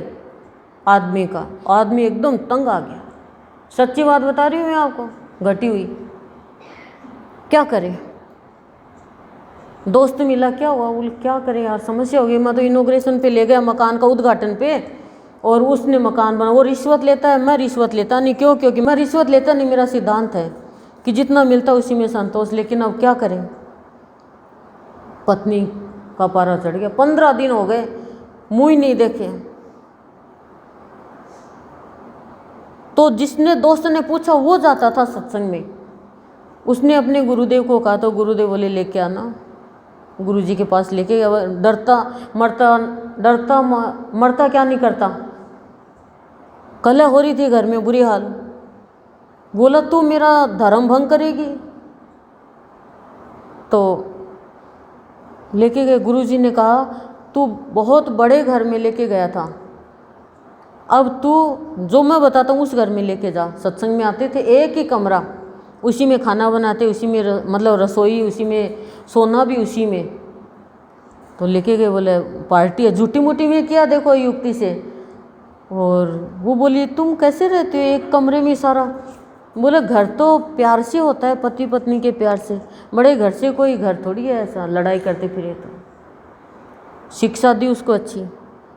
आदमी का। आदमी एकदम तंग आ गया। सच्ची बात बता रही हूँ मैं आपको, घटी हुई। क्या करे, दोस्त मिला, क्या हुआ? बोले क्या करें यार, समस्या हो गई। मैं तो इनॉग्रेशन पे ले गया मकान का उद्घाटन पे, और उसने मकान बना। वो रिश्वत लेता है, मैं रिश्वत लेता नहीं। क्यों? क्योंकि मैं रिश्वत लेता नहीं, मेरा सिद्धांत है कि जितना मिलता उसी में संतोष। लेकिन अब क्या करें, पत्नी का पारा चढ़ गया। 15 दिन हो गए, मुँह ही नहीं देखे। तो जिसने दोस्त ने पूछा, वो जाता था सत्संग में, उसने अपने गुरुदेव को कहा, तो गुरुदेव बोले लेके आना। गुरुजी के पास लेके गया। डरता मरता क्या नहीं करता। कलह हो रही थी घर में, बुरी हाल। बोला तू मेरा धर्म भंग करेगी? तो लेके गए। गुरुजी ने कहा तू बहुत बड़े घर में लेके गया था, अब तू जो मैं बताता हूँ उस घर में लेके जा। सत्संग में आते थे, एक ही कमरा, उसी में खाना बनाते, उसी में मतलब रसोई उसी में, सोना भी उसी में। तो लेके गए। बोले पार्टी है, झूठी मूठी में किया देखो युक्ति से। और वो बोली तुम कैसे रहते हो एक कमरे में सारा? बोले घर तो प्यार से होता है, पति पत्नी के प्यार से, बड़े घर से कोई घर थोड़ी है ऐसा लड़ाई करते फिरे। तो शिक्षा दी उसको अच्छी।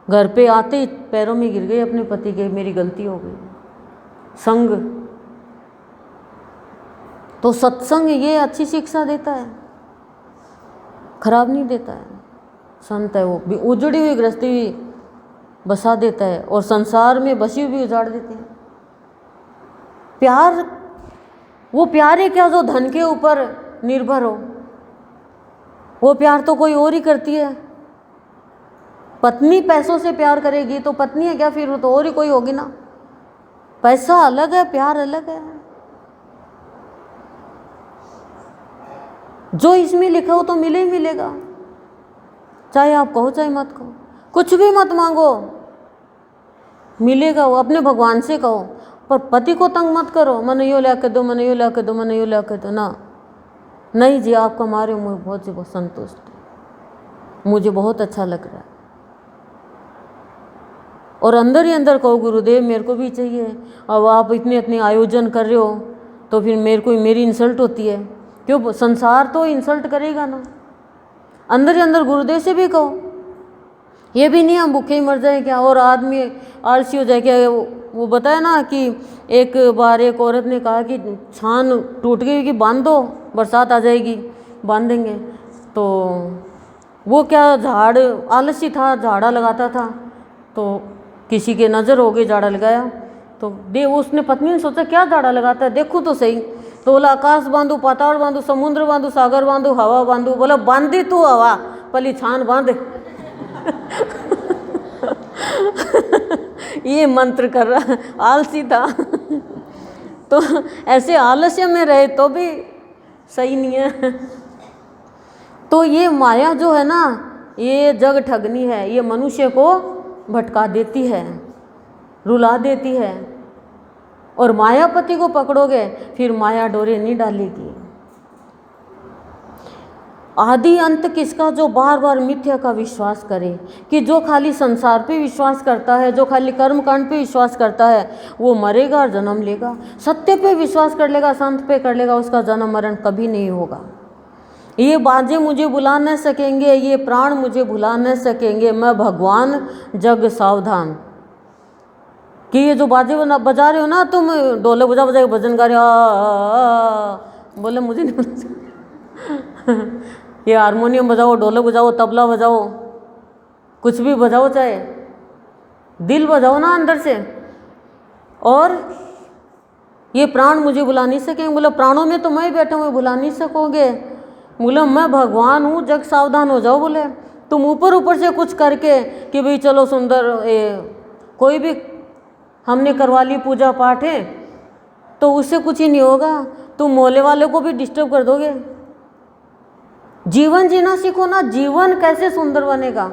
घर पे आते ही पैरों में गिर गई अपने पति के, मेरी गलती हो गई। संग, तो सत्संग ये अच्छी शिक्षा देता है, खराब नहीं देता है। संत है वो भी, उजड़ी हुई गृहस्थी भी बसा देता है, और संसार में बसी हुई भी उजाड़ देते हैं। प्यार, वो प्यार है क्या जो धन के ऊपर निर्भर हो? वो प्यार तो कोई और ही करती है। पत्नी पैसों से प्यार करेगी तो पत्नी है क्या? फिर वो तो और ही कोई होगी ना। पैसा अलग है, प्यार अलग है। जो इसमें लिखा हो तो मिले ही मिलेगा, चाहे आप कहो चाहे मत कहो। कुछ भी मत मांगो, मिलेगा। वो अपने भगवान से कहो, पर पति को तंग मत करो, मन यो ला के दो, मन यो ला के दो, मन यो ला के दो ना। नहीं जी, आप कमा रहे हो, मुझे बहुत संतुष्ट है, मुझे बहुत अच्छा लग रहा है। और अंदर ही अंदर कहो गुरुदेव मेरे को भी चाहिए। अब आप इतने इतने आयोजन कर रहे हो तो फिर मेरी इंसल्ट होती है। क्यों? संसार तो इंसल्ट करेगा ना। अंदर ही अंदर गुरुदेव से भी कहो। ये भी नहीं हम भूखे ही मर जाए क्या, और आदमी आलसी हो जाए क्या। वो बताया ना कि एक बार एक औरत ने कहा कि छान टूट गई कि बांध दो, बरसात आ जाएगी, बांधेंगे। तो वो क्या झाड़, आलसी था, झाड़ा लगाता था, तो किसी के नज़र हो गई, झाड़ा लगाया। तो उसने पत्नी ने सोचा क्या झाड़ा लगाता है, देखो तो सही। तो बोला आकाश बांधू, पाताल बांधू, समुद्र बांधू, सागर बांधू, हवा बांधू। बोला बांधी तू हवा, पली छान बांध। ये मंत्र कर रहा, आलसी था। तो ऐसे आलस्य में रहे तो भी सही नहीं है। तो ये माया जो है ना, ये जग ठगनी है, ये मनुष्य को भटका देती है, रुला देती है। और मायापति को पकड़ोगे फिर माया डोरे नहीं डालेगी। आदि अंत किसका? जो बार बार मिथ्या का विश्वास करे, कि जो खाली संसार पे विश्वास करता है, जो खाली कर्म कांड पे विश्वास करता है, वो मरेगा और जन्म लेगा। सत्य पे विश्वास कर लेगा, संत पे कर लेगा, उसका जन्म मरण कभी नहीं होगा। ये बाजे मुझे बुला न सकेंगे, ये प्राण मुझे भुला न सकेंगे, मैं भगवान जग सावधान। कि ये जो बाजे बजा रहे हो ना तुम, ढोलक बजा बजा के भजन गा रहे हो, बोले मुझे नहीं। ये हारमोनियम बजाओ, ढोलक बजाओ, तबला बजाओ, कुछ भी बजाओ, चाहे दिल बजाओ ना अंदर से। और ये प्राण मुझे बुला नहीं सकेंगे। बोला प्राणों में तो मैं बैठा हूँ, बुला नहीं सकोगे। बोला मैं भगवान हूँ, जग सावधान हो जाओ। बोले तुम ऊपर ऊपर से कुछ करके कि भाई चलो सुंदर, कोई भी हमने करवा ली पूजा पाठ है, तो उससे कुछ ही नहीं होगा। तुम मोहल्ले वाले को भी डिस्टर्ब कर दोगे। जीवन जीना सीखो ना, जीवन कैसे सुंदर बनेगा।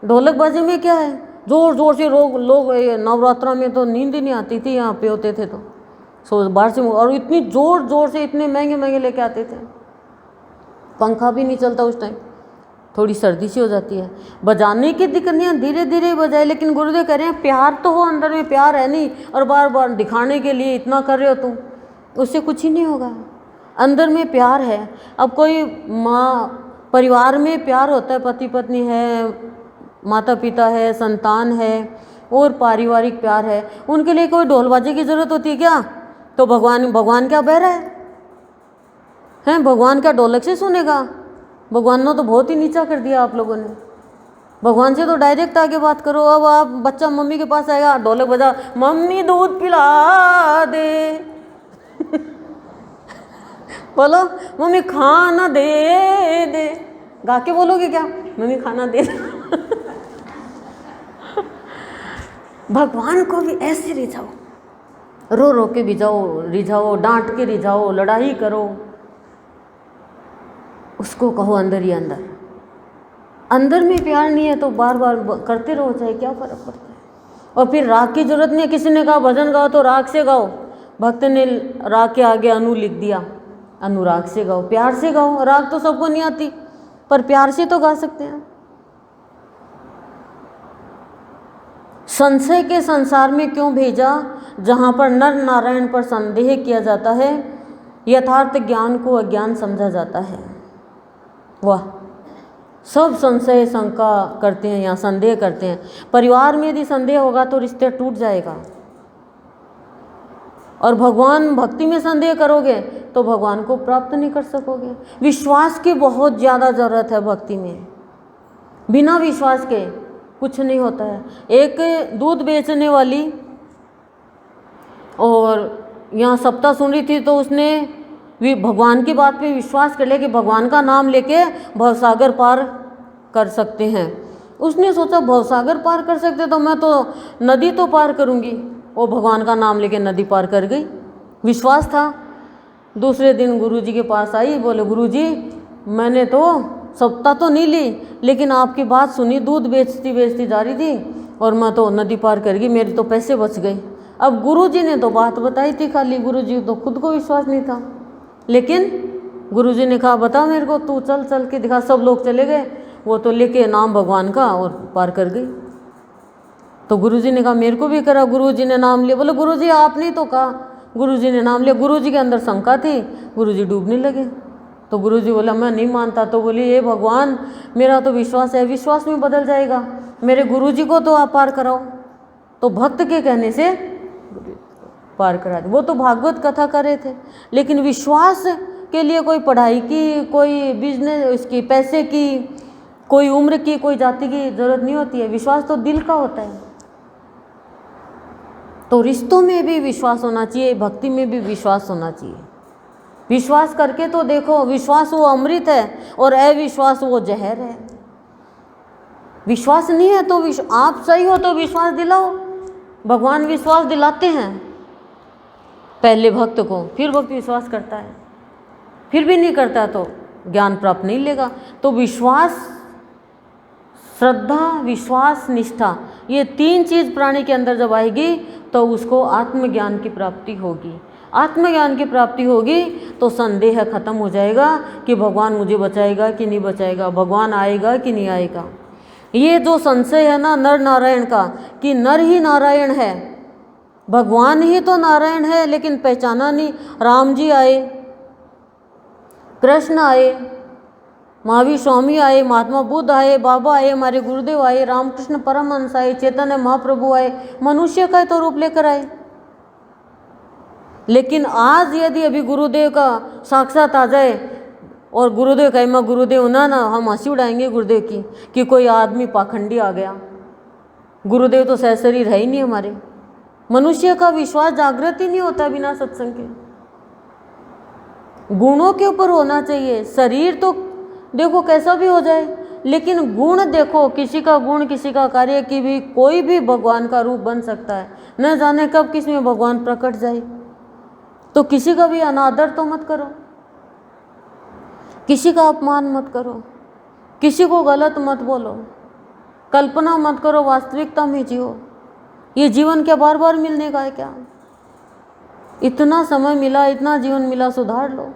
ढोलक बाजे में क्या है, जोर जोर से लोग नवरात्रा में तो नींद ही नहीं आती थी, यहाँ पे होते थे तो सो बाहर से, और इतनी जोर जोर से इतने महंगे महंगे लेके आते थे, पंखा भी नहीं चलता उस टाइम, थोड़ी सर्दी सी हो जाती है। बजाने की दिक्कत नहीं है, धीरे धीरे बजाए। लेकिन गुरुदेव कह रहे हैं प्यार तो हो, अंदर में प्यार है नहीं, और बार बार दिखाने के लिए इतना कर रहे हो तुम, उससे कुछ ही नहीं होगा। अंदर में प्यार है। अब कोई माँ परिवार में प्यार होता है, पति पत्नी है, माता पिता है, संतान है और पारिवारिक प्यार है, उनके लिए कोई ढोल बाजे की ज़रूरत होती है क्या? तो भगवान क्या बहरा है? भगवान क्या ढोलक से सुनेगा? भगवान ने तो बहुत ही नीचा कर दिया आप लोगों ने। भगवान से तो डायरेक्ट आगे बात करो। अब आप बच्चा मम्मी के पास आएगा, ढोलक बजा, मम्मी दूध पिला दे बोलो मम्मी खाना दे दे, गा के बोलोगे क्या? मम्मी खाना दे दे भगवान को भी ऐसे रिझाओ, रो रो के रिझाओ, डांट के रिझाओ, लड़ाई करो, उसको कहो अंदर ही अंदर। अंदर में प्यार नहीं है तो बार बार करते रहो, चाहे क्या फर्क पड़ता है। और फिर राग की जरूरत नहीं है। किसी ने कहा भजन गाओ तो राग से गाओ, भक्त ने राग के आगे अनु लिख दिया, अनुराग से गाओ, प्यार से गाओ। राग तो सबको नहीं आती पर प्यार से तो गा सकते हैं। संशय के संसार में क्यों भेजा, जहाँ पर नर नारायण पर संदेह किया जाता है, यथार्थ ज्ञान को अज्ञान समझा जाता है। वाह, सब संशय शंका करते हैं, यहाँ संदेह करते हैं। परिवार में यदि संदेह होगा तो रिश्ते टूट जाएगा। और भगवान भक्ति में संदेह करोगे तो भगवान को प्राप्त नहीं कर सकोगे। विश्वास की बहुत ज़्यादा ज़रूरत है भक्ति में। बिना विश्वास के कुछ नहीं होता है। एक दूध बेचने वाली और यहाँ सप्ताह सुन रही थी तो उसने भगवान की बात पे विश्वास कर लिया कि भगवान का नाम लेके भवसागर पार कर सकते हैं। उसने सोचा भवसागर पार कर सकते तो मैं तो नदी तो पार करूँगी। वो भगवान का नाम लेके नदी पार कर गई, विश्वास था। दूसरे दिन गुरुजी के पास आई, बोले गुरुजी मैंने तो सप्ताह तो नहीं ली लेकिन आपकी बात सुनी, दूध बेचती जा रही थी और मैं तो नदी पार कर गई, मेरे तो पैसे बच गए। अब गुरुजी ने तो बात बताई थी खाली, गुरुजी तो खुद को विश्वास नहीं था। लेकिन गुरुजी ने कहा बता मेरे को, तू चल के दिखा। सब लोग चले गए, वो तो लेके नाम भगवान का और पार कर गई। तो गुरुजी ने कहा मेरे को भी करा। गुरुजी ने नाम लिया, बोले गुरुजी आपने तो कहा। गुरुजी ने नाम लिया, गुरुजी के अंदर शंका थी, गुरुजी डूबने लगे। तो गुरुजी बोला मैं नहीं मानता। तो बोली ये भगवान मेरा तो विश्वास है, विश्वास में बदल जाएगा, मेरे गुरुजी को तो आप पार कराओ। तो भक्त के कहने से पार करा दे। वो तो भागवत कथा कर रहे थे, लेकिन विश्वास के लिए कोई पढ़ाई की, कोई बिजनेस, इसकी पैसे की, कोई उम्र की, कोई जाति की जरूरत नहीं होती है। विश्वास तो दिल का होता है। तो रिश्तों में भी विश्वास होना चाहिए, भक्ति में भी विश्वास होना चाहिए। विश्वास करके तो देखो, विश्वास वो अमृत है और अविश्वास वो जहर है। विश्वास नहीं है तो आप सही हो तो विश्वास दिलाओ। भगवान विश्वास दिलाते हैं पहले भक्त को, फिर भक्त विश्वास करता है। फिर भी नहीं करता तो ज्ञान प्राप्त नहीं लेगा। तो विश्वास, श्रद्धा, विश्वास, निष्ठा, ये तीन चीज़ प्राणी के अंदर जब आएगी तो उसको आत्मज्ञान की प्राप्ति होगी। आत्मज्ञान की प्राप्ति होगी तो संदेह खत्म हो जाएगा कि भगवान मुझे बचाएगा कि नहीं बचाएगा, भगवान आएगा कि नहीं आएगा। ये जो संशय है ना नर नारायण का, कि नर ही नारायण है, भगवान ही तो नारायण है, लेकिन पहचाना नहीं। राम जी आए, कृष्ण आए, महावीर स्वामी आए, महात्मा बुद्ध आए, बाबा आए, हमारे गुरुदेव आए, रामकृष्ण परमहंस आए, चैतन्य महाप्रभु आए, मनुष्य का तो रूप लेकर आए। लेकिन आज यदि अभी गुरुदेव का साक्षात आ जाए और गुरुदेव कहे मैं गुरुदेव ना, हम हंसी उड़ाएंगे गुरुदेव की कि कोई आदमी पाखंडी आ गया। गुरुदेव तो सहशरीर है ही नहीं हमारे। मनुष्य का विश्वास जागृत ही नहीं होता बिना सत्संग के। गुणों के ऊपर होना चाहिए। शरीर तो देखो कैसा भी हो जाए, लेकिन गुण देखो, किसी का गुण, किसी का कार्य की भी कोई भी भगवान का रूप बन सकता है। न जाने कब किस में भगवान प्रकट जाए। तो किसी का भी अनादर तो मत करो, किसी का अपमान मत करो, किसी को गलत मत बोलो, कल्पना मत करो, वास्तविकता में जियो। ये जीवन क्या बार बार मिलने का है क्या? इतना समय मिला, इतना जीवन मिला, सुधार लो।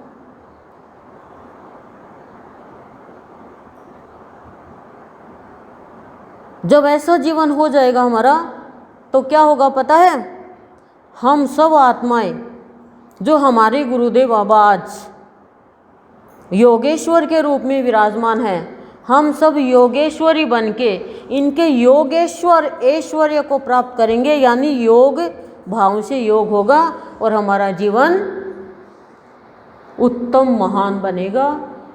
जब ऐसा जीवन हो जाएगा हमारा तो क्या होगा पता है? हम सब आत्माएं जो हमारे गुरुदेव बाबा आज योगेश्वर के रूप में विराजमान है। हम सब योगेश्वरी बन के इनके योगेश्वर ऐश्वर्य को प्राप्त करेंगे, यानी योग भाव से योग होगा और हमारा जीवन उत्तम महान बनेगा,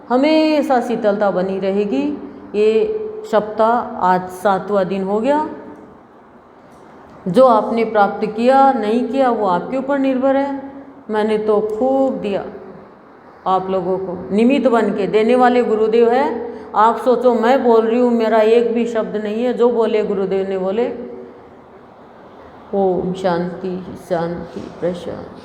हमेशा शीतलता बनी रहेगी। ये सप्ताह आज 7वां दिन हो गया। जो आपने प्राप्त किया नहीं किया वो आपके ऊपर निर्भर है। मैंने तो खूब दिया आप लोगों को, निमित्त बन के देने वाले गुरुदेव है। आप सोचो मैं बोल रही हूँ, मेरा एक भी शब्द नहीं है, जो बोले गुरुदेव ने बोले। ओम शांति शांति प्रशांति।